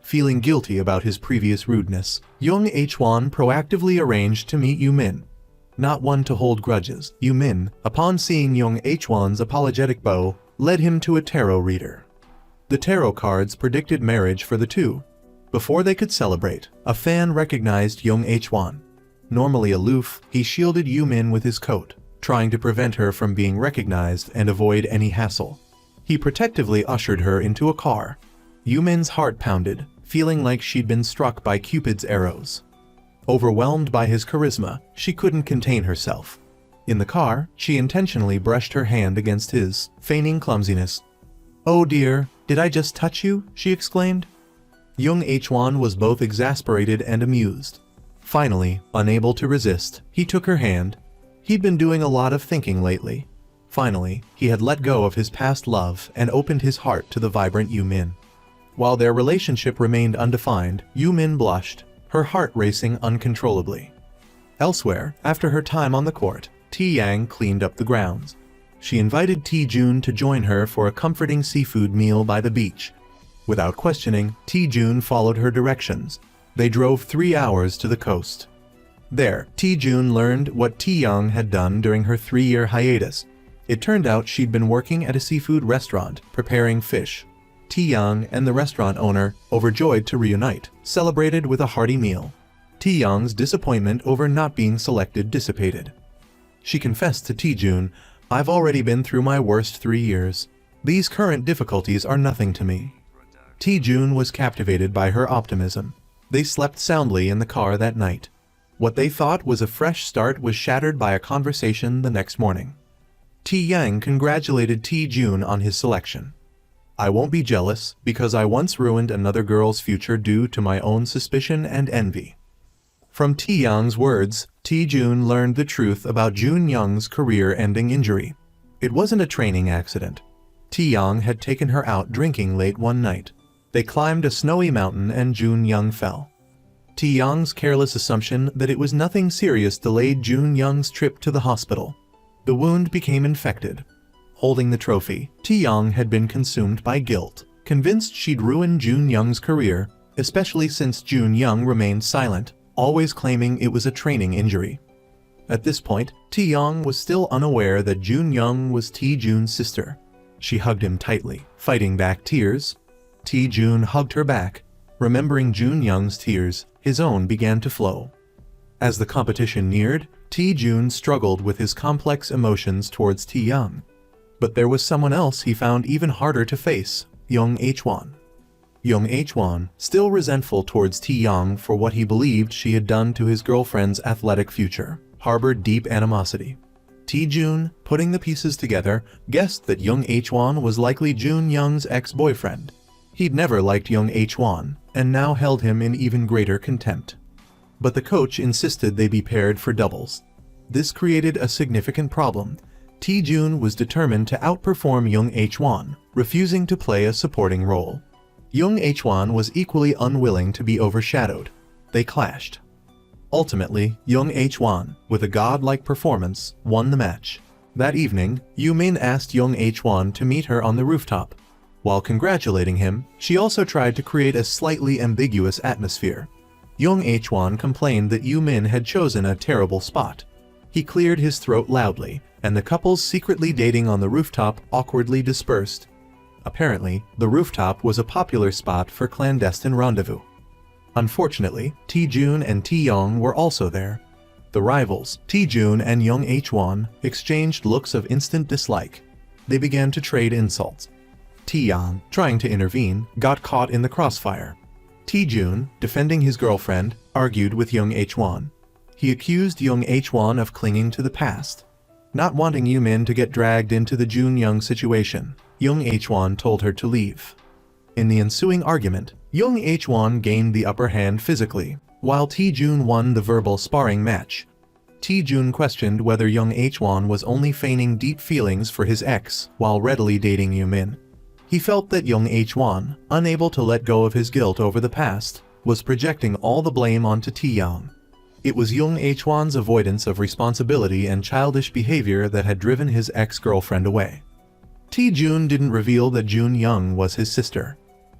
Feeling guilty about his previous rudeness, Young H-won proactively arranged to meet Yoo-min. Not one to hold grudges, Yoo-min, upon seeing Young H-won's apologetic bow, led him to a tarot reader. The tarot cards predicted marriage for the two. Before they could celebrate, a fan recognized Young H-won. Normally aloof, he shielded Yoo-min with his coat, trying to prevent her from being recognized and avoid any hassle. He protectively ushered her into a car. Yoo-min's heart pounded, feeling like she'd been struck by Cupid's arrows. Overwhelmed by his charisma, she couldn't contain herself. In the car, she intentionally brushed her hand against his, feigning clumsiness. "Oh dear, did I just touch you?" she exclaimed. Young H-won was both exasperated and amused. Finally, unable to resist, he took her hand. He'd been doing a lot of thinking lately. Finally, he had let go of his past love and opened his heart to the vibrant Yoo-min. While their relationship remained undefined, Yoo-min blushed, her heart racing uncontrollably. Elsewhere, after her time on the court, Tae-young cleaned up the grounds. She invited Tae-jun to join her for a comforting seafood meal by the beach. Without questioning, Tae-jun followed her directions. They drove 3 hours to the coast. There, Tae-jun learned what Tae-young had done during her 3-year hiatus. It turned out she'd been working at a seafood restaurant, preparing fish. Tae-young and the restaurant owner, overjoyed to reunite, celebrated with a hearty meal. Tae-young's disappointment over not being selected dissipated. She confessed to Tae-jun, "I've already been through my worst 3 years. These current difficulties are nothing to me." Tae-jun was captivated by her optimism. They slept soundly in the car that night. What they thought was a fresh start was shattered by a conversation the next morning. Tae-young congratulated Tae-jun on his selection. "I won't be jealous, because I once ruined another girl's future due to my own suspicion and envy." From Tae-young's words, Tae-jun learned the truth about Jun-young's career-ending injury. It wasn't a training accident. Tae-young had taken her out drinking late one night. They climbed a snowy mountain and Jun-young fell. Tae-young's careless assumption that it was nothing serious delayed Jun-young's trip to the hospital. The wound became infected. Holding the trophy, Tae-young had been consumed by guilt, convinced she'd ruined Jun-young's career. especially since Jun Young remained silent, always claiming it was a training injury. At this point, Taeyong was still unaware that Jun Young was Taejun's sister. She hugged him tightly, fighting back tears. Taejun hugged her back. Remembering Jun Young's tears, his own began to flow. As the competition neared, Taejun struggled with his complex emotions towards Taeyong. But there was someone else he found even harder to face, Young Hwan. Young Hwan, still resentful towards Taeyong for what he believed she had done to his girlfriend's athletic future, harbored deep animosity. Taejun, putting the pieces together, guessed that Young Hwan was likely Jun Young's ex-boyfriend. He'd never liked Young Hwan, and now held him in even greater contempt. But the coach insisted they be paired for doubles. This created a significant problem. Taejun was determined to outperform Young Hwan, refusing to play a supporting role. Young Hwan was equally unwilling to be overshadowed. They clashed. Ultimately, Young Hwan, with a godlike performance, won the match. That evening, Yoo-min asked Young Hwan to meet her on the rooftop. While congratulating him, she also tried to create a slightly ambiguous atmosphere. Young Hwan complained that Yoo-min had chosen a terrible spot. He cleared his throat loudly, and the couples secretly dating on the rooftop awkwardly dispersed. Apparently, the rooftop was a popular spot for clandestine rendezvous. Unfortunately, Taejun and Taeyong were also there. The rivals, Taejun and Young Hwan, exchanged looks of instant dislike. They began to trade insults. Taeyong, trying to intervene, got caught in the crossfire. Taejun, defending his girlfriend, argued with Young Hwan. He accused Young Hwan of clinging to the past. Not wanting Yoo-min to get dragged into the Jun Young situation, Young Hwan told her to leave. In the ensuing argument, Young Hwan gained the upper hand physically, while Taejun won the verbal sparring match. Taejun questioned whether Young Hwan was only feigning deep feelings for his ex while readily dating Yoo-min. He felt that Young Hwan, unable to let go of his guilt over the past, was projecting all the blame onto Taeyong. It was Young Hwan's avoidance of responsibility and childish behavior that had driven his ex-girlfriend away. Taejun didn't reveal that Jun Young was his sister.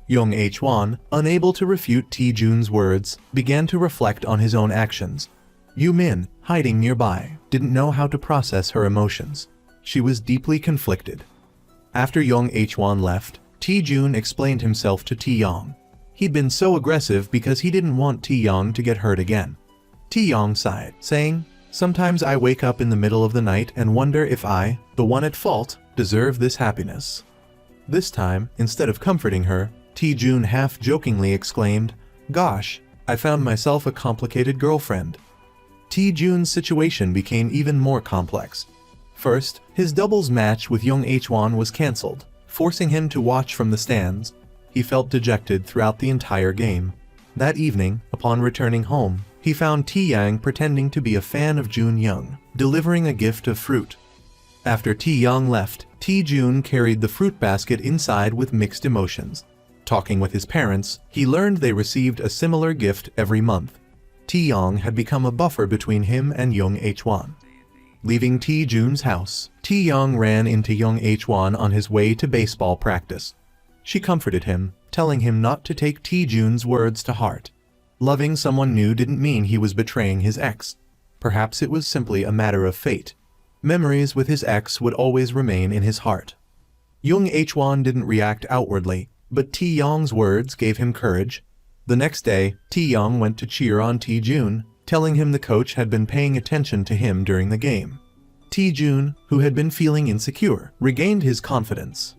Young Hwan, unable to refute Taejun's words, began to reflect on his own actions. Yoo-min, hiding nearby, didn't know how to process her emotions. She was deeply conflicted. After Young Hwan left, Taejun explained himself to Taeyong. He'd been so aggressive because he didn't want Taeyong to get hurt again. Taeyong sighed, saying, "Sometimes I wake up in the middle of the night and wonder if I, the one at fault, deserve this happiness." This time, instead of comforting her, Taejun half-jokingly exclaimed, "Gosh, I found myself a complicated girlfriend." Taejun's situation became even more complex. First, his doubles match with Young Hwan was cancelled, forcing him to watch from the stands. He felt dejected throughout the entire game. That evening, upon returning home, he found Taeyang pretending to be a fan of Jun Young, delivering a gift of fruit. After Taeyang left, Taejun carried the fruit basket inside with mixed emotions. Talking with his parents, he learned they received a similar gift every month. Taeyang had become a buffer between him and Young Hwan. Leaving Taejun's house, Taeyang ran into Young Hwan on his way to baseball practice. She comforted him, telling him not to take Taejun's words to heart. Loving someone new didn't mean he was betraying his ex. Perhaps it was simply a matter of fate. Memories with his ex would always remain in his heart. Young Hwan didn't react outwardly, but Taeyong's words gave him courage. The next day, Taeyong went to cheer on Taejun, telling him the coach had been paying attention to him during the game. Taejun, who had been feeling insecure, regained his confidence.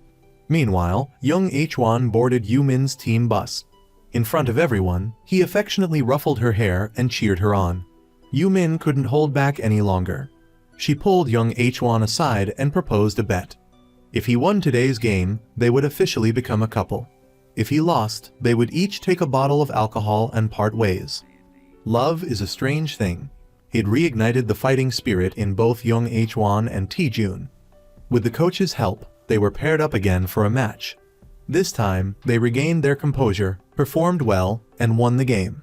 Meanwhile, Young Hwan boarded Yoo-min's team bus. In front of everyone, he affectionately ruffled her hair and cheered her on. Yoo-min couldn't hold back any longer. She pulled Young Hwan aside and proposed a bet. If he won today's game, they would officially become a couple. If he lost, they would each take a bottle of alcohol and part ways. Love is a strange thing. It reignited the fighting spirit in both Young Hwan and Taejun. With the coach's help, they were paired up again for a match. This time, they regained their composure, performed well, and won the game.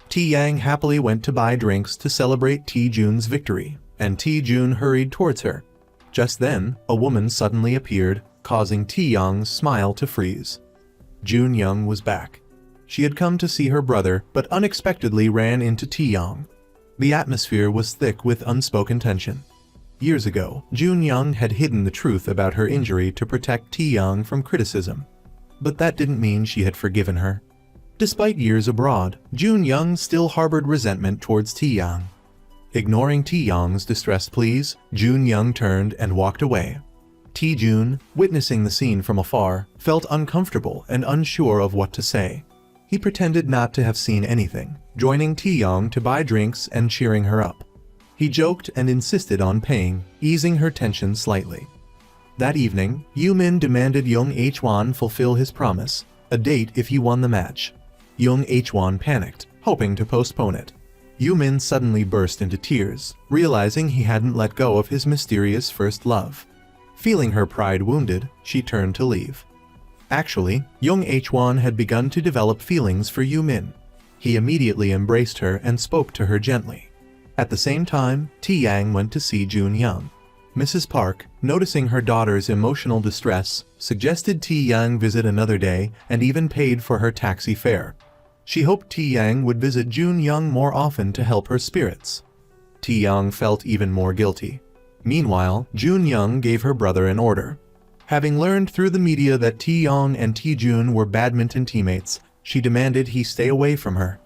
Taeyang happily went to buy drinks to celebrate Taejun's victory, and Taejun hurried towards her. Just then, a woman suddenly appeared, causing Taeyong's smile to freeze. Jun Young was back. She had come to see her brother, but unexpectedly ran into Taeyong. The atmosphere was thick with unspoken tension. Years ago, Junyoung had hidden the truth about her injury to protect Taeyong from criticism. But that didn't mean she had forgiven her. Despite years abroad, Junyoung still harbored resentment towards Taeyong. Ignoring Taeyong's distressed pleas, Junyoung turned and walked away. Taejun, witnessing the scene from afar, felt uncomfortable and unsure of what to say. He pretended not to have seen anything, joining Taeyong to buy drinks and cheering her up. He joked and insisted on paying, easing her tension slightly. That evening, Yoo-min demanded Young Hwan fulfill his promise, a date if he won the match. Young Hwan panicked, hoping to postpone it. Yoo-min suddenly burst into tears, realizing he hadn't let go of his mysterious first love. Feeling her pride wounded, she turned to leave. Actually, Young Hwan had begun to develop feelings for Yoo-min. He immediately embraced her and spoke to her gently. At the same time, Taeyang went to see Junyoung. Mrs. Park, noticing her daughter's emotional distress, suggested Taeyang visit another day and even paid for her taxi fare. She hoped Taeyang would visit Junyoung more often to help her spirits. Taeyang felt even more guilty. Meanwhile, Junyoung gave her brother an order. Having learned through the media that Taeyong and Taejun were badminton teammates, she demanded he stay away from her.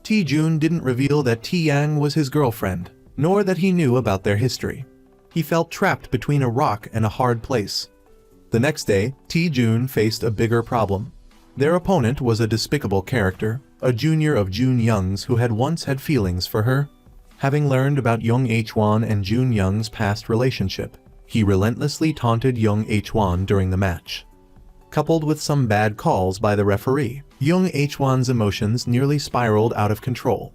Taejun didn't reveal that Taeyang was his girlfriend, nor that he knew about their history. He felt trapped between a rock and a hard place. The next day, Taejun faced a bigger problem. Their opponent was a despicable character, a junior of Junyoung's who had once had feelings for her. Having learned about Young Hwan and Junyoung's past relationship, he relentlessly taunted Young Hwan during the match. Coupled with some bad calls by the referee, Young Hwan's emotions nearly spiraled out of control.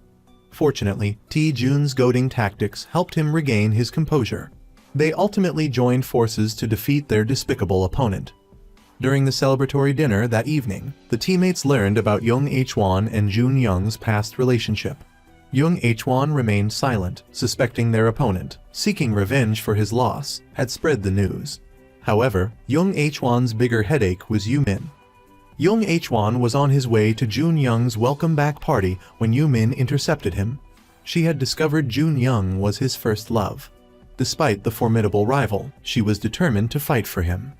Fortunately, Taejun's goading tactics helped him regain his composure. They ultimately joined forces to defeat their despicable opponent. During the celebratory dinner that evening, the teammates learned about Young Hwan and Junyoung's past relationship. Young Hwan remained silent, suspecting their opponent, seeking revenge for his loss, had spread the news. However, Young Hwan's bigger headache was Yoo-min. Young Hwan was on his way to Junyoung's welcome back party when Yoo-min intercepted him. She had discovered Junyoung was his first love. Despite the formidable rival, she was determined to fight for him.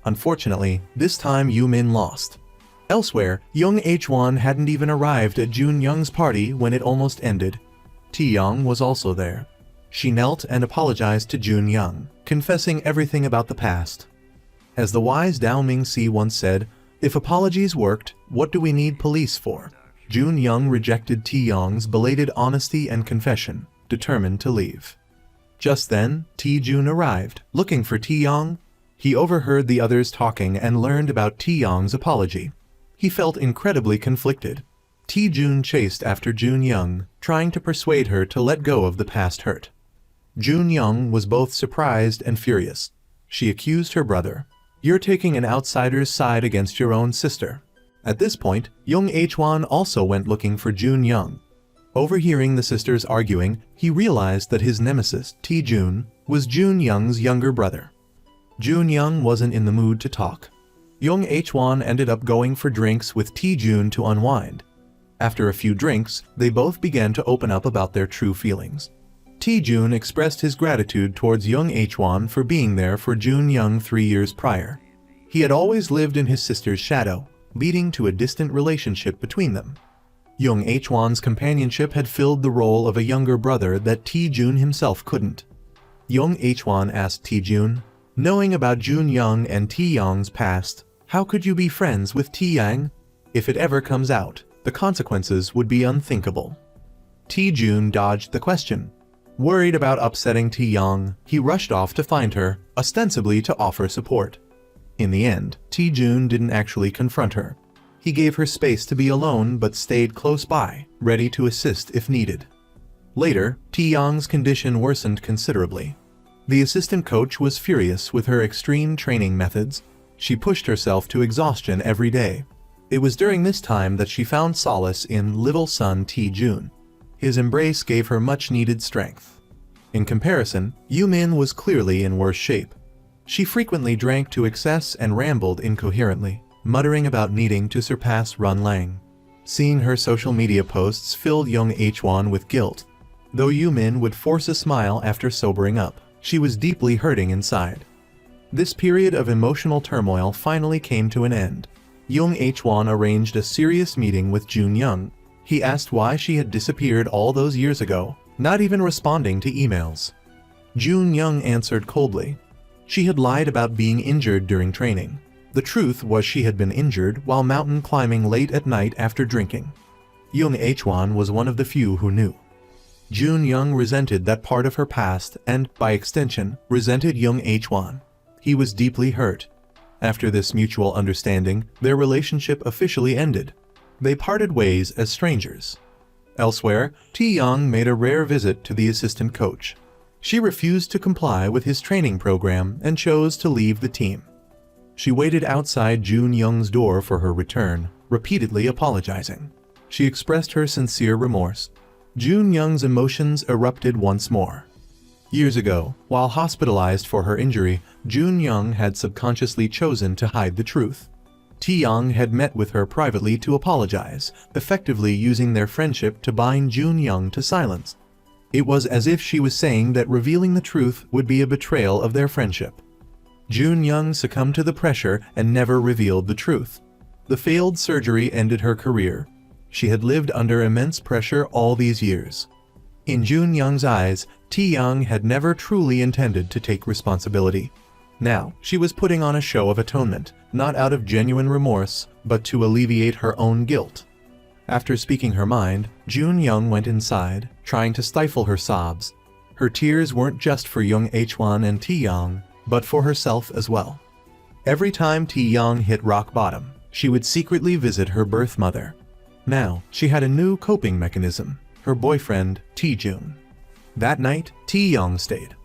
Unfortunately, this time Yoo-min lost. Elsewhere, Young Hwan hadn't even arrived at Junyoung's party when it almost ended. Taeyong was also there. She knelt and apologized to Junyoung, confessing everything about the past. As the wise Dao Ming-si once said, "If apologies worked, what do we need police for?" Junyoung rejected Taeyong's belated honesty and confession, determined to leave. Just then, Taejun arrived, looking for Taeyong. He overheard the others talking and learned about Taeyong's apology. He felt incredibly conflicted. Taejun chased after Junyoung, trying to persuade her to let go of the past hurt. Junyoung was both surprised and furious. She accused her brother. "You're taking an outsider's side against your own sister." At this point, Young Hwan also went looking for Junyoung. Overhearing the sisters arguing, he realized that his nemesis, Taejun, was Junyoung's younger brother. Junyoung wasn't in the mood to talk. Young Hwan ended up going for drinks with Taejun to unwind. After a few drinks, they both began to open up about their true feelings. Taejun expressed his gratitude towards Young Hwan for being there for Junyoung 3 years prior. He had always lived in his sister's shadow, leading to a distant relationship between them. Young Hwan's companionship had filled the role of a younger brother that Taejun himself couldn't. Young Hwan asked Taejun, "Knowing about Junyoung and Taeyong's past, how could you be friends with Taeyang? If it ever comes out, the consequences would be unthinkable." Taejun dodged the question. Worried about upsetting Taeyong, he rushed off to find her, ostensibly to offer support. In the end, Taejun didn't actually confront her. He gave her space to be alone but stayed close by, ready to assist if needed. Later, Taeyong's condition worsened considerably. The assistant coach was furious with her extreme training methods. She pushed herself to exhaustion every day. It was during this time that she found solace in little son Taejun. His embrace gave her much-needed strength. In comparison, Yoo-min was clearly in worse shape. She frequently drank to excess and rambled incoherently, muttering about needing to surpass Run Lang. Seeing her social media posts filled young Hwan with guilt. Though Yumin would force a smile after sobering up, she was deeply hurting inside. This period of emotional turmoil finally came to an end. Young Hwan arranged a serious meeting with Jun Young. He asked why she had disappeared all those years ago, not even responding to emails. Jun Young answered coldly. She had lied about being injured during training. The truth was she had been injured while mountain climbing late at night after drinking. Young Hwan was one of the few who knew. Jun Young resented that part of her past and, by extension, resented Young Hwan. He was deeply hurt. After this mutual understanding, their relationship officially ended. They parted ways as strangers. Elsewhere, Tae-young made a rare visit to the assistant coach. She refused to comply with his training program and chose to leave the team. She waited outside Jun Young's door for her return, repeatedly apologizing. She expressed her sincere remorse. Jun Young's emotions erupted once more. Years ago, while hospitalized for her injury, Jun Young had subconsciously chosen to hide the truth. Tae-young had met with her privately to apologize, effectively using their friendship to bind Jun Young to silence. It was as if she was saying that revealing the truth would be a betrayal of their friendship. Jun Young succumbed to the pressure and never revealed the truth. The failed surgery ended her career. She had lived under immense pressure all these years. In Jun Young's eyes, Tae-young had never truly intended to take responsibility. Now, she was putting on a show of atonement, not out of genuine remorse, but to alleviate her own guilt. After speaking her mind, Jun Young went inside, trying to stifle her sobs. Her tears weren't just for Young Hwan and Tae-young, but for herself as well. Every time Tae-young hit rock bottom, she would secretly visit her birth mother. Now, she had a new coping mechanism, her boyfriend, Tae-jun. That night, Tae-young stayed.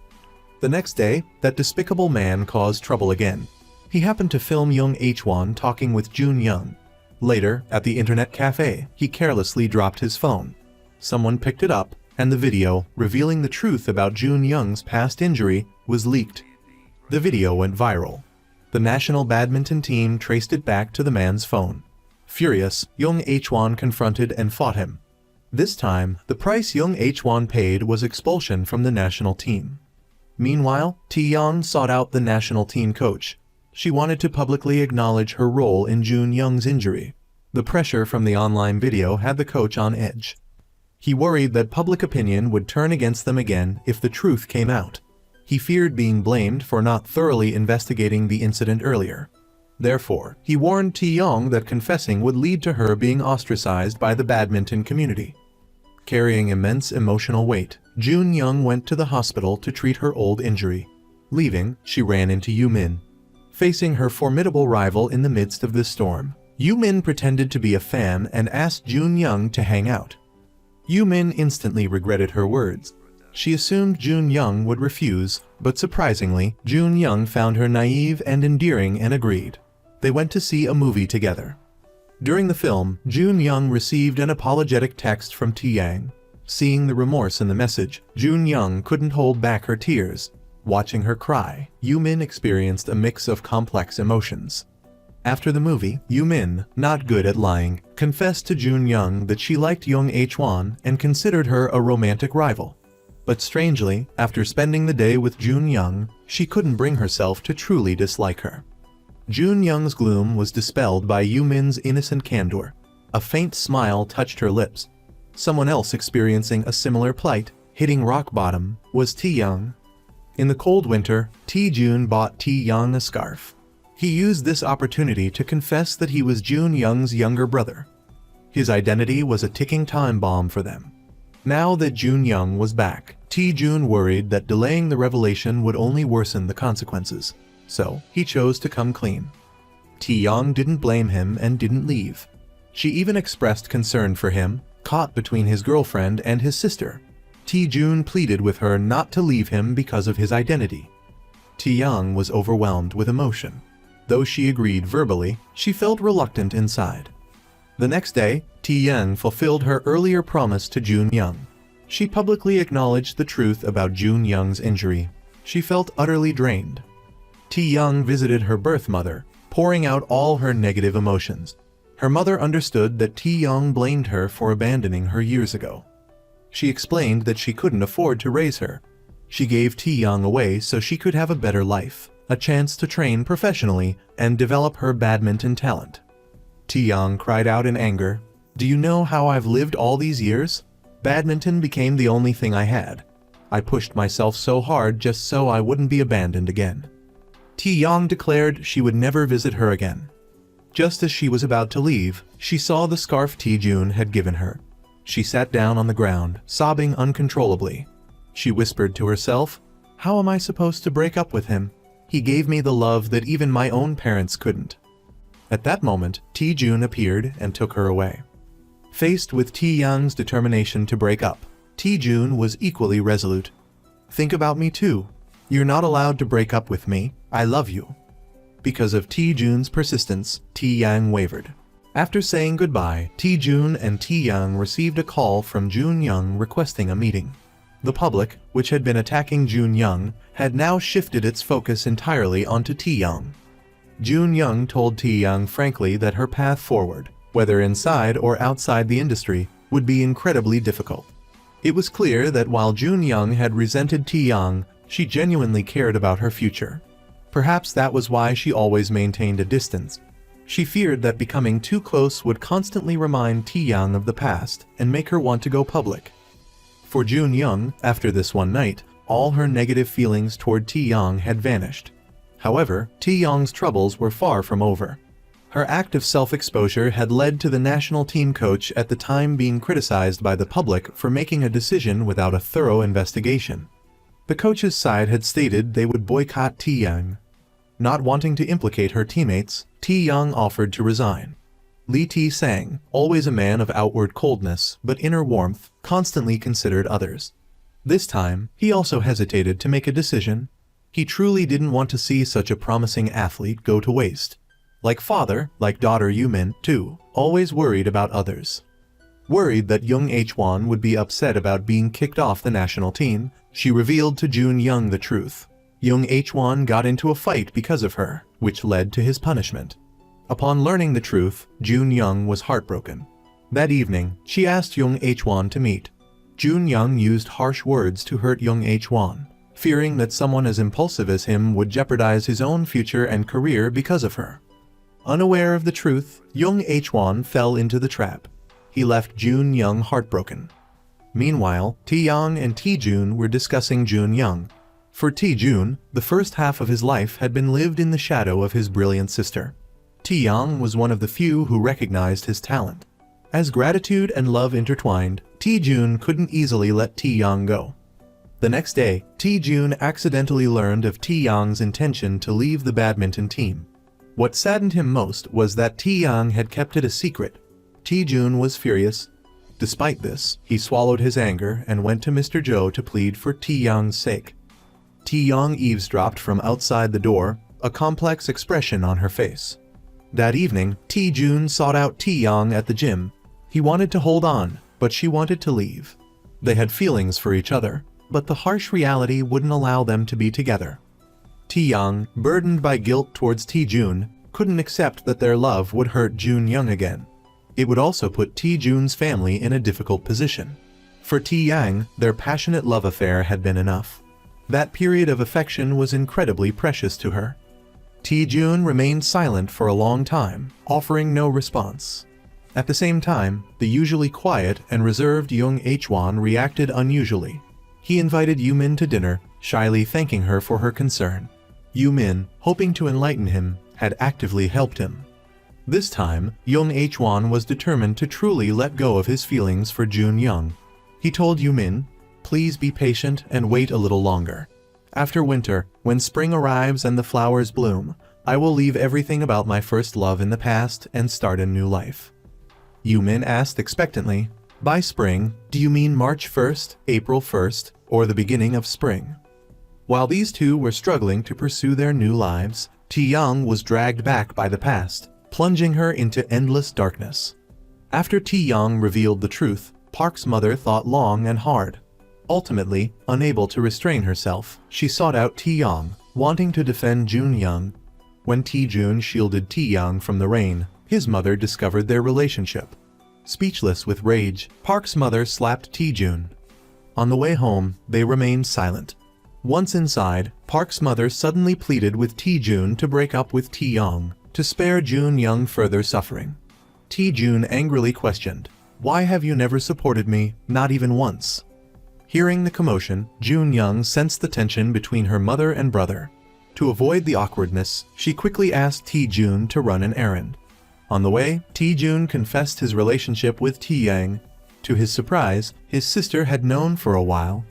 The next day, that despicable man caused trouble again. He happened to film Young Hwan talking with Jun Young. Later, at the internet cafe, he carelessly dropped his phone. Someone picked it up, and the video, revealing the truth about Jun Young's past injury, was leaked. The video went viral. The national badminton team traced it back to the man's phone. Furious, Young Hwan confronted and fought him. This time, the price Young Hwan paid was expulsion from the national team. Meanwhile, Tae-young sought out the national team coach. She wanted to publicly acknowledge her role in Jun Young's injury. The pressure from the online video had the coach on edge. He worried that public opinion would turn against them again if the truth came out. He feared being blamed for not thoroughly investigating the incident earlier. Therefore, he warned Tae-young that confessing would lead to her being ostracized by the badminton community. Carrying immense emotional weight, Jun Young went to the hospital to treat her old injury. Leaving, she ran into Yumin. Facing her formidable rival in the midst of this storm, Yumin pretended to be a fan and asked Jun Young to hang out. Yumin instantly regretted her words. She assumed Jun Young would refuse, but surprisingly, Jun Young found her naive and endearing and agreed. They went to see a movie together. During the film, Jun Young received an apologetic text from Tae-young. Seeing the remorse in the message, Jun Young couldn't hold back her tears. Watching her cry, Yumin experienced a mix of complex emotions. After the movie, Yumin, not good at lying, confessed to Jun Young that she liked Young Hwan and considered her a romantic rival. But strangely, after spending the day with Jun Young, she couldn't bring herself to truly dislike her. Jun Young's gloom was dispelled by Yumin's innocent candor. A faint smile touched her lips. Someone else experiencing a similar plight, hitting rock bottom, was Tae-young. In the cold winter, Tae-jun bought Tae-young a scarf. He used this opportunity to confess that he was Jun Young's younger brother. His identity was a ticking time bomb for them. Now that Jun Young was back, Tae-jun worried that delaying the revelation would only worsen the consequences. So, he chose to come clean. Tae-young didn't blame him and didn't leave. She even expressed concern for him, caught between his girlfriend and his sister. Tae-jun pleaded with her not to leave him because of his identity. Tae-young was overwhelmed with emotion. Though she agreed verbally, she felt reluctant inside. The next day, Tae-young fulfilled her earlier promise to Jun Young. She publicly acknowledged the truth about Jun Young's injury. She felt utterly drained. Tae-young visited her birth mother, pouring out all her negative emotions. Her mother understood that Tae-young blamed her for abandoning her years ago. She explained that she couldn't afford to raise her. She gave Tae-young away so she could have a better life, a chance to train professionally and develop her badminton talent. Tae-young cried out in anger, "Do you know how I've lived all these years? Badminton became the only thing I had. I pushed myself so hard just so I wouldn't be abandoned again." Tae-young declared she would never visit her again. Just as she was about to leave, she saw the scarf Tae-jun had given her. She sat down on the ground, sobbing uncontrollably. She whispered to herself, "How am I supposed to break up with him? He gave me the love that even my own parents couldn't." At that moment, Tae-jun appeared and took her away. Faced with Tae-young's determination to break up, Tae-jun was equally resolute. "Think about me too. You're not allowed to break up with me. I love you." Because of Tae-jun's persistence, Tae-young wavered. After saying goodbye, Tae-jun and Tae-young received a call from Jun-young requesting a meeting. The public, which had been attacking Jun-young, had now shifted its focus entirely onto Tae-young. Jun-young told Tae-young frankly that her path forward, whether inside or outside the industry, would be incredibly difficult. It was clear that while Jun-young had resented Tae-young, she genuinely cared about her future. Perhaps that was why she always maintained a distance. She feared that becoming too close would constantly remind Tae-young of the past and make her want to go public. For Jun-young, after this one night, all her negative feelings toward Tae-young had vanished. However, Tae-young's troubles were far from over. Her act of self-exposure had led to the national team coach at the time being criticized by the public for making a decision without a thorough investigation. The coach's side had stated they would boycott Tae-young. Not wanting to implicate her teammates, Tae-young offered to resign. Lee Tae-sang, always a man of outward coldness but inner warmth, constantly considered others. This time, he also hesitated to make a decision. He truly didn't want to see such a promising athlete go to waste. Like father, like daughter Yoo-min, too, always worried about others. Worried that Young H-won would be upset about being kicked off the national team, she revealed to Jun-young the truth. Young H-won got into a fight because of her, which led to his punishment. Upon learning the truth, Jun-young was heartbroken. That evening, she asked Young H-won to meet. Jun-young used harsh words to hurt Young H-won, fearing that someone as impulsive as him would jeopardize his own future and career because of her. Unaware of the truth, Young H-won fell into the trap. He left Jun-young heartbroken. Meanwhile, Tae-young and Tae-jun were discussing Jun-young. For Tae-jun, the first half of his life had been lived in the shadow of his brilliant sister. Tae-young was one of the few who recognized his talent. As gratitude and love intertwined, Tae-jun couldn't easily let Tae-young go. The next day, Tae-jun accidentally learned of Tae-young's intention to leave the badminton team. What saddened him most was that Tae-young had kept it a secret. Tae-jun was furious. Despite this, he swallowed his anger and went to Mr. Jo to plead for Tae-young's sake. Tae-young eavesdropped from outside the door, a complex expression on her face. That evening, Tae-jun sought out Tae-young at the gym. He wanted to hold on, but she wanted to leave. They had feelings for each other, but the harsh reality wouldn't allow them to be together. Tae-young, burdened by guilt towards Tae-jun, couldn't accept that their love would hurt Jun-young again. It would also put Tae-jun's family in a difficult position. For Tae-young, their passionate love affair had been enough. That period of affection was incredibly precious to her. Tae-jun remained silent for a long time, offering no response. At the same time, the usually quiet and reserved Young H-won reacted unusually. He invited Yoo-min to dinner, shyly thanking her for her concern. Yoo-min, hoping to enlighten him, had actively helped him. This time, Young H-won was determined to truly let go of his feelings for Jun-young. He told Yoo-min, "Please be patient and wait a little longer. After winter, when spring arrives and the flowers bloom, I will leave everything about my first love in the past and start a new life." Yoo-min asked expectantly, "By spring, do you mean March 1st, April 1st, or the beginning of spring?" While these two were struggling to pursue their new lives, Tae-young was dragged back by the past, plunging her into endless darkness. After Tae-young revealed the truth, Park's mother thought long and hard. Ultimately, unable to restrain herself, she sought out Tae-young, wanting to defend Jun-young. When Tae-jun shielded Tae-young from the rain, his mother discovered their relationship. Speechless with rage, Park's mother slapped Tae-jun. On the way home, they remained silent. Once inside, Park's mother suddenly pleaded with Tae-jun to break up with Tae-young, to spare Jun-young further suffering. Tae-jun angrily questioned, "Why have you never supported me, not even once?" Hearing the commotion, Jun-young sensed the tension between her mother and brother. To avoid the awkwardness, she quickly asked Tae-jun to run an errand. On the way, Tae-jun confessed his relationship with Tae-young. To his surprise, his sister had known for a while.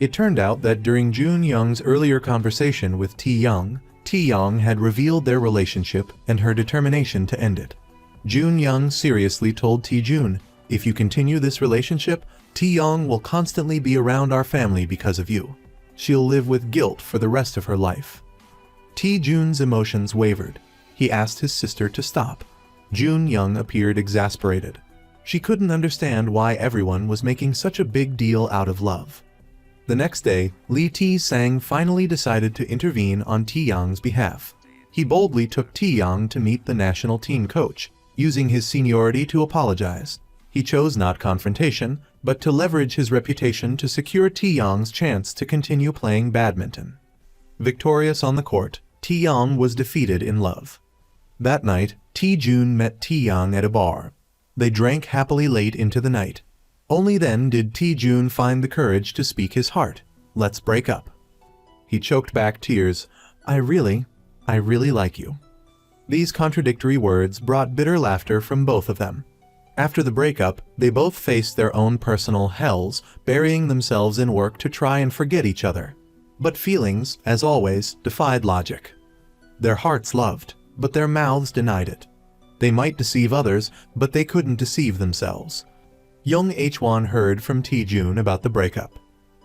It turned out that during Jun-young's earlier conversation with Tae-young, Tae-young had revealed their relationship and her determination to end it. Jun-young seriously told Tae-jun, "If you continue this relationship, Tae-young will constantly be around our family because of you. She'll live with guilt for the rest of her life." Tae-jun's emotions wavered. He asked his sister to stop. Jun-young appeared exasperated. She couldn't understand why everyone was making such a big deal out of love. The next day, Lee Tae-sang finally decided to intervene on Tae-young's behalf. He boldly took Tae-young to meet the national team coach, using his seniority to apologize. He chose not confrontation, but to leverage his reputation to secure Tae-young's chance to continue playing badminton. Victorious on the court, Tae-young was defeated in love. That night, Tae-jun met Tae-young at a bar. They drank happily late into the night. Only then did Tae-jun find the courage to speak his heart. "Let's break up." He choked back tears. I really like you." These contradictory words brought bitter laughter from both of them. After the breakup, they both faced their own personal hells, burying themselves in work to try and forget each other. But feelings, as always, defied logic. Their hearts loved, but their mouths denied it. They might deceive others, but they couldn't deceive themselves. Young Hwan heard from Tae-jun about the breakup.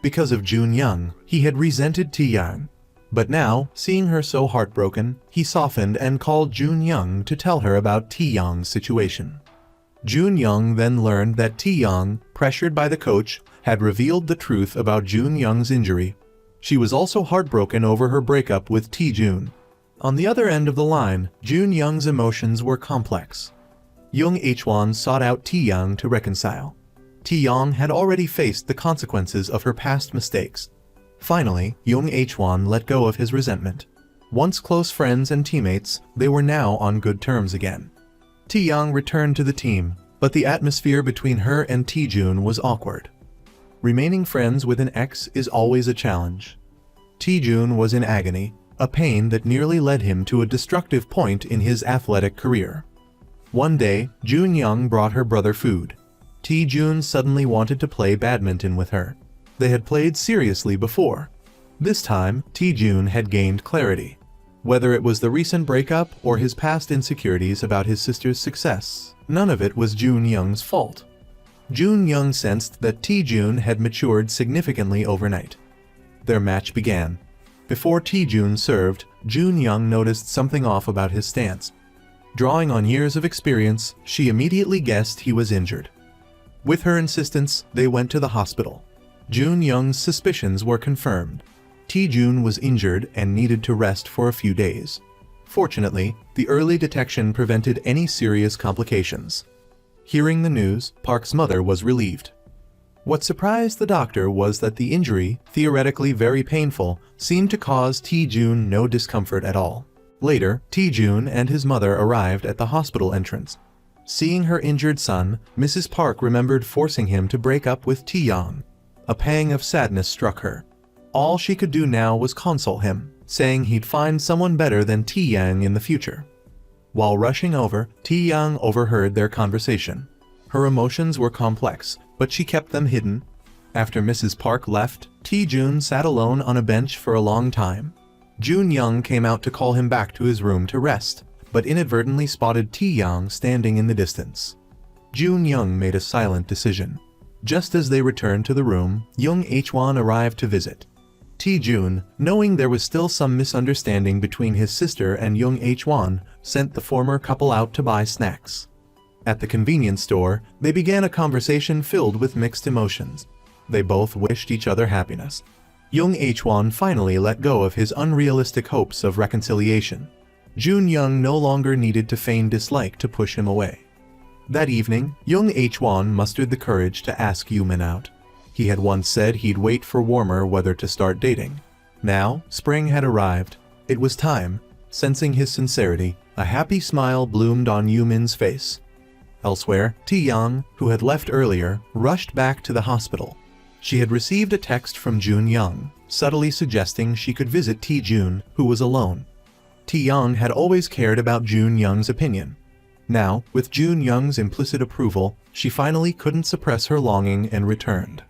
Because of Jun-young, he had resented Tae-young. But now, seeing her so heartbroken, he softened and called Jun-young to tell her about Tae-young's situation. Jun-young then learned that Tae-young, pressured by the coach, had revealed the truth about Jun-young's injury. She was also heartbroken over her breakup with Tae-jun. On the other end of the line, Jun-young's emotions were complex. Young Hwan sought out Tae-young to reconcile. Tae-young had already faced the consequences of her past mistakes. Finally, Young Hwan let go of his resentment. Once close friends and teammates, they were now on good terms again. Tae-young returned to the team, but the atmosphere between her and Tae-jun was awkward. Remaining friends with an ex is always a challenge. Tae-jun was in agony, a pain that nearly led him to a destructive point in his athletic career. One day, Jun-young brought her brother food. Tae-jun suddenly wanted to play badminton with her. They had played seriously before. This time, Tae-jun had gained clarity. Whether it was the recent breakup or his past insecurities about his sister's success, none of it was Jun-young's fault. Jun-young sensed that Tae-jun had matured significantly overnight. Their match began. Before Tae-jun served, Jun-young noticed something off about his stance. Drawing on years of experience, she immediately guessed he was injured. With her insistence, they went to the hospital. Jun-young's suspicions were confirmed. Tae-jun was injured and needed to rest for a few days. Fortunately, the early detection prevented any serious complications. Hearing the news, Park's mother was relieved. What surprised the doctor was that the injury, theoretically very painful, seemed to cause Tae-jun no discomfort at all. Later, Tae-jun and his mother arrived at the hospital entrance. Seeing her injured son, Mrs. Park remembered forcing him to break up with Tae-young. A pang of sadness struck her. All she could do now was console him, saying he'd find someone better than Tae-young in the future. While rushing over, Tae-young overheard their conversation. Her emotions were complex, but she kept them hidden. After Mrs. Park left, Tae-jun sat alone on a bench for a long time. Jun-young came out to call him back to his room to rest, but inadvertently spotted Tae-young standing in the distance. Jun-young made a silent decision. Just as they returned to the room, Young Hwan arrived to visit. Tae-jun, knowing there was still some misunderstanding between his sister and Young Hwan, sent the former couple out to buy snacks. At the convenience store, they began a conversation filled with mixed emotions. They both wished each other happiness. Young Hwan finally let go of his unrealistic hopes of reconciliation. Jun Young no longer needed to feign dislike to push him away. That evening, young Hwan mustered the courage to ask Yumin out. He had once said he'd wait for warmer weather to start dating. Now, spring had arrived. It was time. Sensing his sincerity, a happy smile bloomed on Yumin's face. Elsewhere, Ti-young, who had left earlier, rushed back to the hospital. She had received a text from Jun Young, subtly suggesting she could visit Ti-jun, who was alone. Ti-young had always cared about Jun Young's opinion. Now, with Jun Young's implicit approval, she finally couldn't suppress her longing and returned.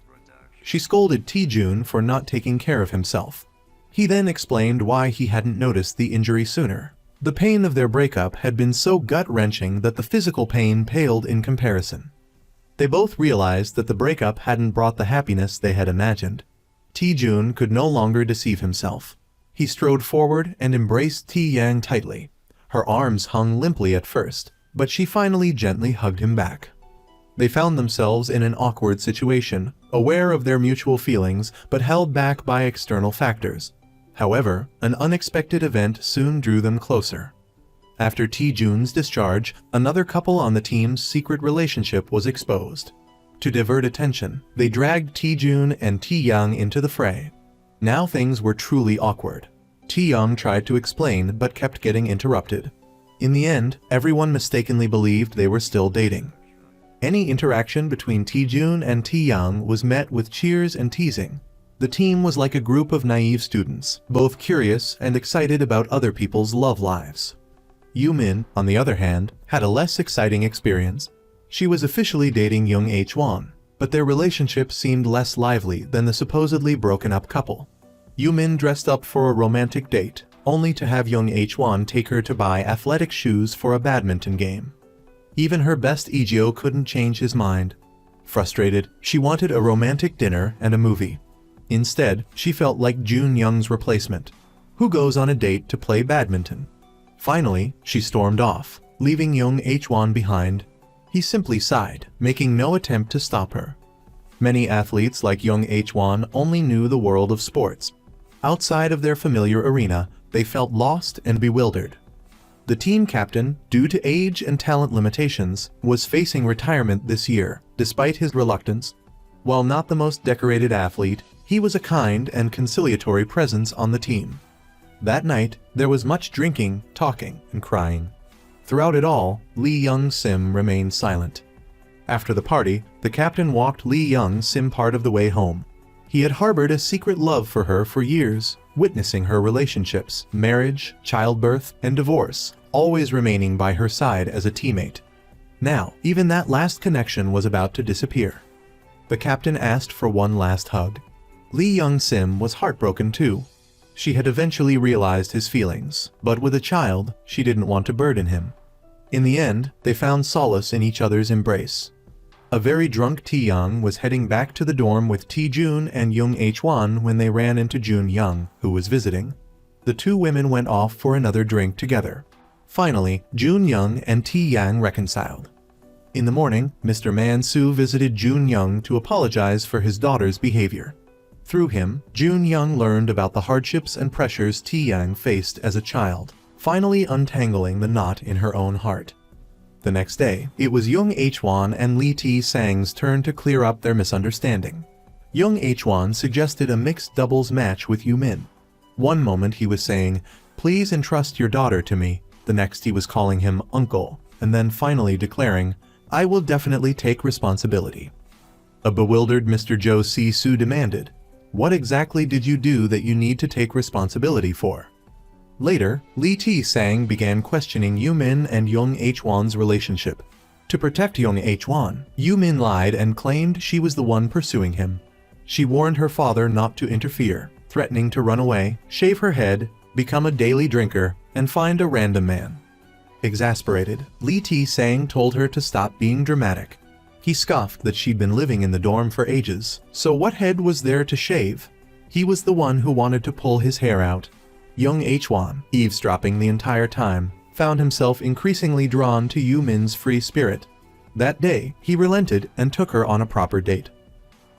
She scolded Ti-jun for not taking care of himself. He then explained why he hadn't noticed the injury sooner. The pain of their breakup had been so gut-wrenching that the physical pain paled in comparison. They both realized that the breakup hadn't brought the happiness they had imagined. Ti-jun could no longer deceive himself. He strode forward and embraced Ti-yang tightly. Her arms hung limply at first, but she finally gently hugged him back. They found themselves in an awkward situation, aware of their mutual feelings but held back by external factors. However, an unexpected event soon drew them closer. After Ti-jun's discharge, another couple on the team's secret relationship was exposed. To divert attention, they dragged Ti-jun and Ti-young into the fray. Now things were truly awkward. Ti-young tried to explain but kept getting interrupted. In the end, everyone mistakenly believed they were still dating. Any interaction between Ti-jun and Ti-young was met with cheers and teasing. The team was like a group of naive students, both curious and excited about other people's love lives. Yumin, on the other hand, had a less exciting experience. She was officially dating young Hwan, but their relationship seemed less lively than the supposedly broken-up couple. Yumin dressed up for a romantic date, only to have young Hwan take her to buy athletic shoes for a badminton game. Even her best Egyo couldn't change his mind. Frustrated, she wanted a romantic dinner and a movie. Instead, she felt like Jun Young's replacement, who goes on a date to play badminton. Finally, she stormed off, leaving young Hwan behind. He simply sighed, making no attempt to stop her. Many athletes like young Hwan only knew the world of sports. Outside of their familiar arena, they felt lost and bewildered. The team captain, due to age and talent limitations, was facing retirement this year, despite his reluctance. While not the most decorated athlete, he was a kind and conciliatory presence on the team. That night, there was much drinking, talking, and crying. Throughout it all, Lee Young-sim remained silent. After the party, the captain walked Lee Young-sim part of the way home. He had harbored a secret love for her for years, witnessing her relationships, marriage, childbirth, and divorce, always remaining by her side as a teammate. Now, even that last connection was about to disappear. The captain asked for one last hug. Lee Young-sim was heartbroken too. She had eventually realized his feelings, but with a child, she didn't want to burden him. In the end, they found solace in each other's embrace. A very drunk Ti-young was heading back to the dorm with Ti-jun and young Hwan when they ran into Jun Young, who was visiting. The two women went off for another drink together. Finally, Jun Young and Ti-yang reconciled. In the morning, Mr. Man-soo visited Jun Young to apologize for his daughter's behavior. Through him, Jun Young learned about the hardships and pressures Ti-yang faced as a child, finally untangling the knot in her own heart. The next day, it was young Hwan and Lee T-sang's turn to clear up their misunderstanding. Young Hwan suggested a mixed doubles match with Yumin. One moment he was saying, "Please entrust your daughter to me," the next he was calling him uncle, and then finally declaring, "I will definitely take responsibility." A bewildered Mr. Jo Si-soo demanded, "What exactly did you do that you need to take responsibility for?" Later, Lee T-sang began questioning Yumin and young Hwan's relationship. To protect young Hwan, Yumin lied and claimed she was the one pursuing him. She warned her father not to interfere, threatening to run away, shave her head, become a daily drinker, and find a random man. Exasperated, Lee T-sang told her to stop being dramatic. He scoffed that she'd been living in the dorm for ages, so what head was there to shave? He was the one who wanted to pull his hair out. Young Hwan, eavesdropping the entire time, found himself increasingly drawn to Yumin's free spirit. That day, he relented and took her on a proper date.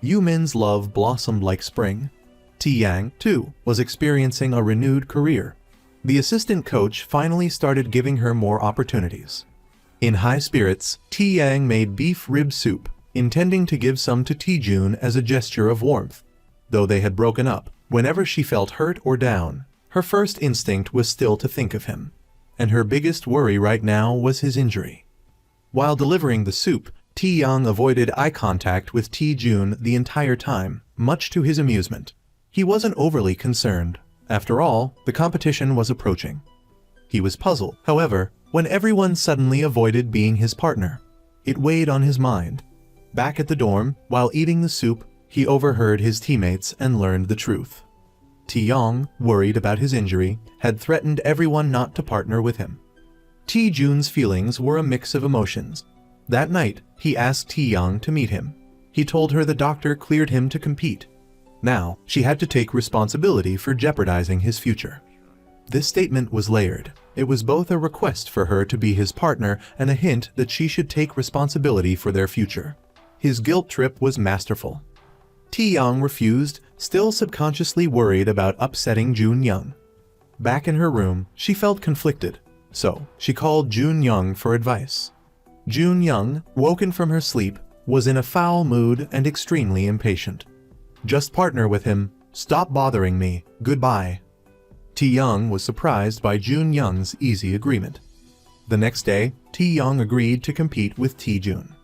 Yumin's love blossomed like spring. Ti-yang, too, was experiencing a renewed career. The assistant coach finally started giving her more opportunities. In high spirits, T-Yang made beef rib soup, intending to give some to T-Jun as a gesture of warmth. Though they had broken up, whenever she felt hurt or down, her first instinct was still to think of him. And her biggest worry right now was his injury. While delivering the soup, T-Yang avoided eye contact with T-Jun the entire time, much to his amusement. He wasn't overly concerned. After all, the competition was approaching. He was puzzled, however, when everyone suddenly avoided being his partner. It weighed on his mind. Back at the dorm, while eating the soup, he overheard his teammates and learned the truth. T-Yang, worried about his injury, had threatened everyone not to partner with him. T-Jun's feelings were a mix of emotions. That night, he asked T-Yang to meet him. He told her the doctor cleared him to compete. Now, she had to take responsibility for jeopardizing his future. This statement was layered. It was both a request for her to be his partner and a hint that she should take responsibility for their future. His guilt trip was masterful. T-Yang refused, still subconsciously worried about upsetting Jun-Young. Back in her room, she felt conflicted, so she called Jun-Young for advice. Jun-Young, woken from her sleep, was in a foul mood and extremely impatient. "Just partner with him, stop bothering me, goodbye." T-Young was surprised by Jun-Young's easy agreement. The next day, T-Young agreed to compete with T-Jun.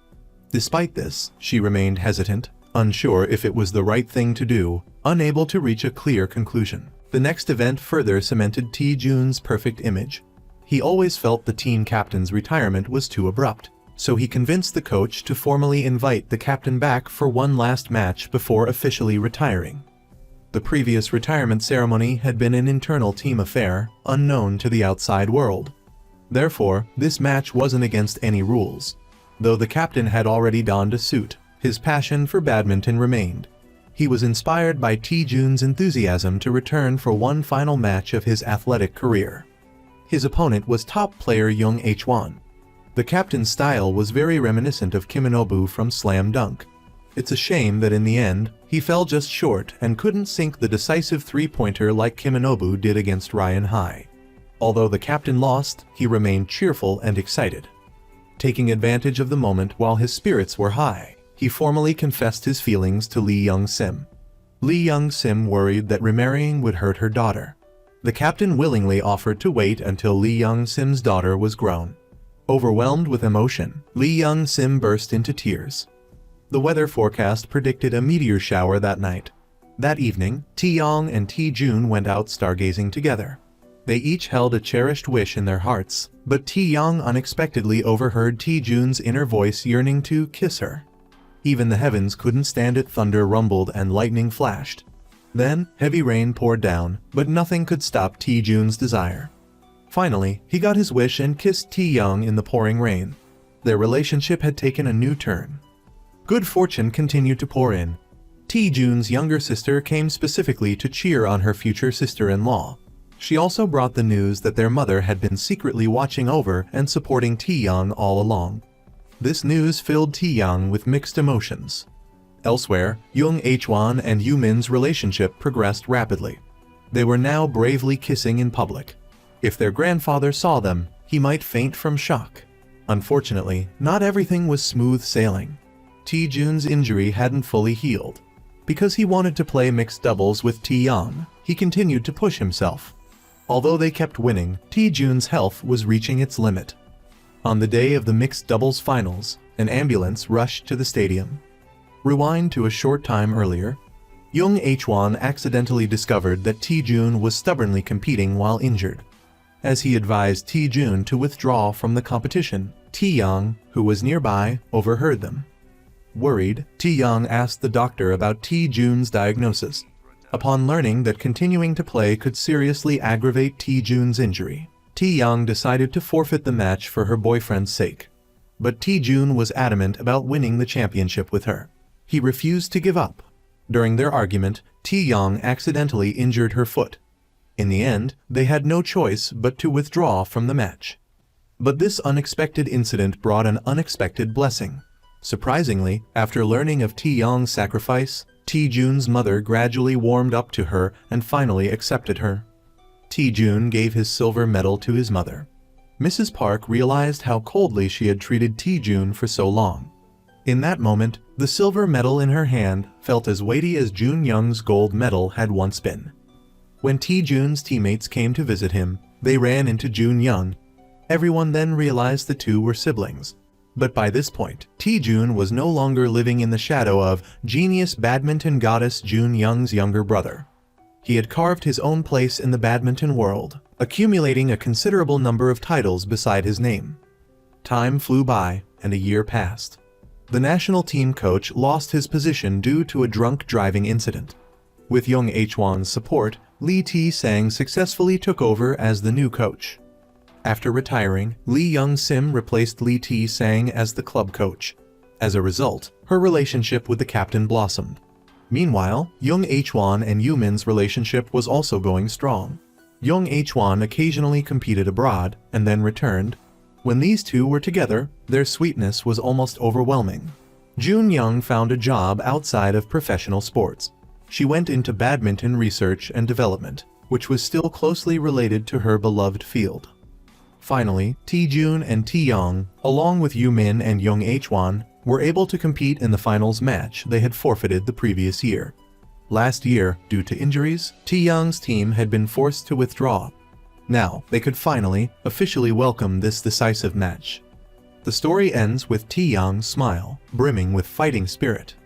Despite this, she remained hesitant, unsure if it was the right thing to do, unable to reach a clear conclusion. The next event further cemented T-Jun's perfect image. He always felt the team captain's retirement was too abrupt, so he convinced the coach to formally invite the captain back for one last match before officially retiring. The previous retirement ceremony had been an internal team affair, unknown to the outside world. Therefore, this match wasn't against any rules. Though the captain had already donned a suit, his passion for badminton remained. He was inspired by T-Jun's enthusiasm to return for one final match of his athletic career. His opponent was top player Jung H-won. The captain's style was very reminiscent of Kiminobu from Slam Dunk. It's a shame that in the end, he fell just short and couldn't sink the decisive three-pointer like Kiminobu did against Ryan High. Although the captain lost, he remained cheerful and excited. Taking advantage of the moment while his spirits were high, he formally confessed his feelings to Lee Young-sim. Lee Young-sim worried that remarrying would hurt her daughter. The captain willingly offered to wait until Lee Young-sim's daughter was grown. Overwhelmed with emotion, Lee Young-sim burst into tears. The weather forecast predicted a meteor shower that night. That evening, T-Young and T-Jun went out stargazing together. They each held a cherished wish in their hearts, but T-Young unexpectedly overheard T-Jun's inner voice yearning to kiss her. Even the heavens couldn't stand it. Thunder rumbled and lightning flashed. Then, heavy rain poured down, but nothing could stop T-Jun's desire. Finally, he got his wish and kissed T-Young in the pouring rain. Their relationship had taken a new turn. Good fortune continued to pour in. T-Jun's younger sister came specifically to cheer on her future sister-in-law. She also brought the news that their mother had been secretly watching over and supporting T-Young all along. This news filled T-Young with mixed emotions. Elsewhere, Jung H-won and Yoo-min's relationship progressed rapidly. They were now bravely kissing in public. If their grandfather saw them, he might faint from shock. Unfortunately, not everything was smooth sailing. T-Jun's injury hadn't fully healed. Because he wanted to play mixed doubles with T-Young, he continued to push himself. Although they kept winning, T-Jun's health was reaching its limit. On the day of the mixed doubles finals, an ambulance rushed to the stadium. Rewind to a short time earlier. Jung H-won accidentally discovered that T-Jun was stubbornly competing while injured. As he advised T-Jun to withdraw from the competition, T-Young, who was nearby, overheard them. Worried, T-Young asked the doctor about T-Jun's diagnosis. Upon learning that continuing to play could seriously aggravate T-Jun's injury, T-Young decided to forfeit the match for her boyfriend's sake. But T-Jun was adamant about winning the championship with her. He refused to give up. During their argument, T-Young accidentally injured her foot. In the end, they had no choice but to withdraw from the match. But this unexpected incident brought an unexpected blessing. Surprisingly, after learning of T-Young's sacrifice, T-Jun's mother gradually warmed up to her and finally accepted her. Tae-jun gave his silver medal to his mother. Mrs. Park realized how coldly she had treated Tae-jun for so long. In that moment, the silver medal in her hand felt as weighty as Jun Young's gold medal had once been. When Tae-jun's teammates came to visit him, they ran into Jun Young. Everyone then realized the two were siblings. But by this point, Tae-jun was no longer living in the shadow of genius badminton goddess Jun Young's younger brother. He had carved his own place in the badminton world, accumulating a considerable number of titles beside his name. Time flew by, and a year passed. The national team coach lost his position due to a drunk driving incident. With Young Hwan's support, Lee Tae-sang successfully took over as the new coach. After retiring, Lee Young-sim replaced Lee Tae-sang as the club coach. As a result, her relationship with the captain blossomed. Meanwhile, Young Hwan and Yumin's relationship was also going strong. Young Hwan occasionally competed abroad and then returned. When these two were together, their sweetness was almost overwhelming. Jun Young found a job outside of professional sports. She went into badminton research and development, which was still closely related to her beloved field. Finally, Tae-jun and Tae-young, along with Yumin and Young Hwan, were able to compete in the finals match they had forfeited the previous year. Last year, due to injuries, Tae-young's team had been forced to withdraw. Now, they could finally, officially welcome this decisive match. The story ends with Tae-young's smile, brimming with fighting spirit.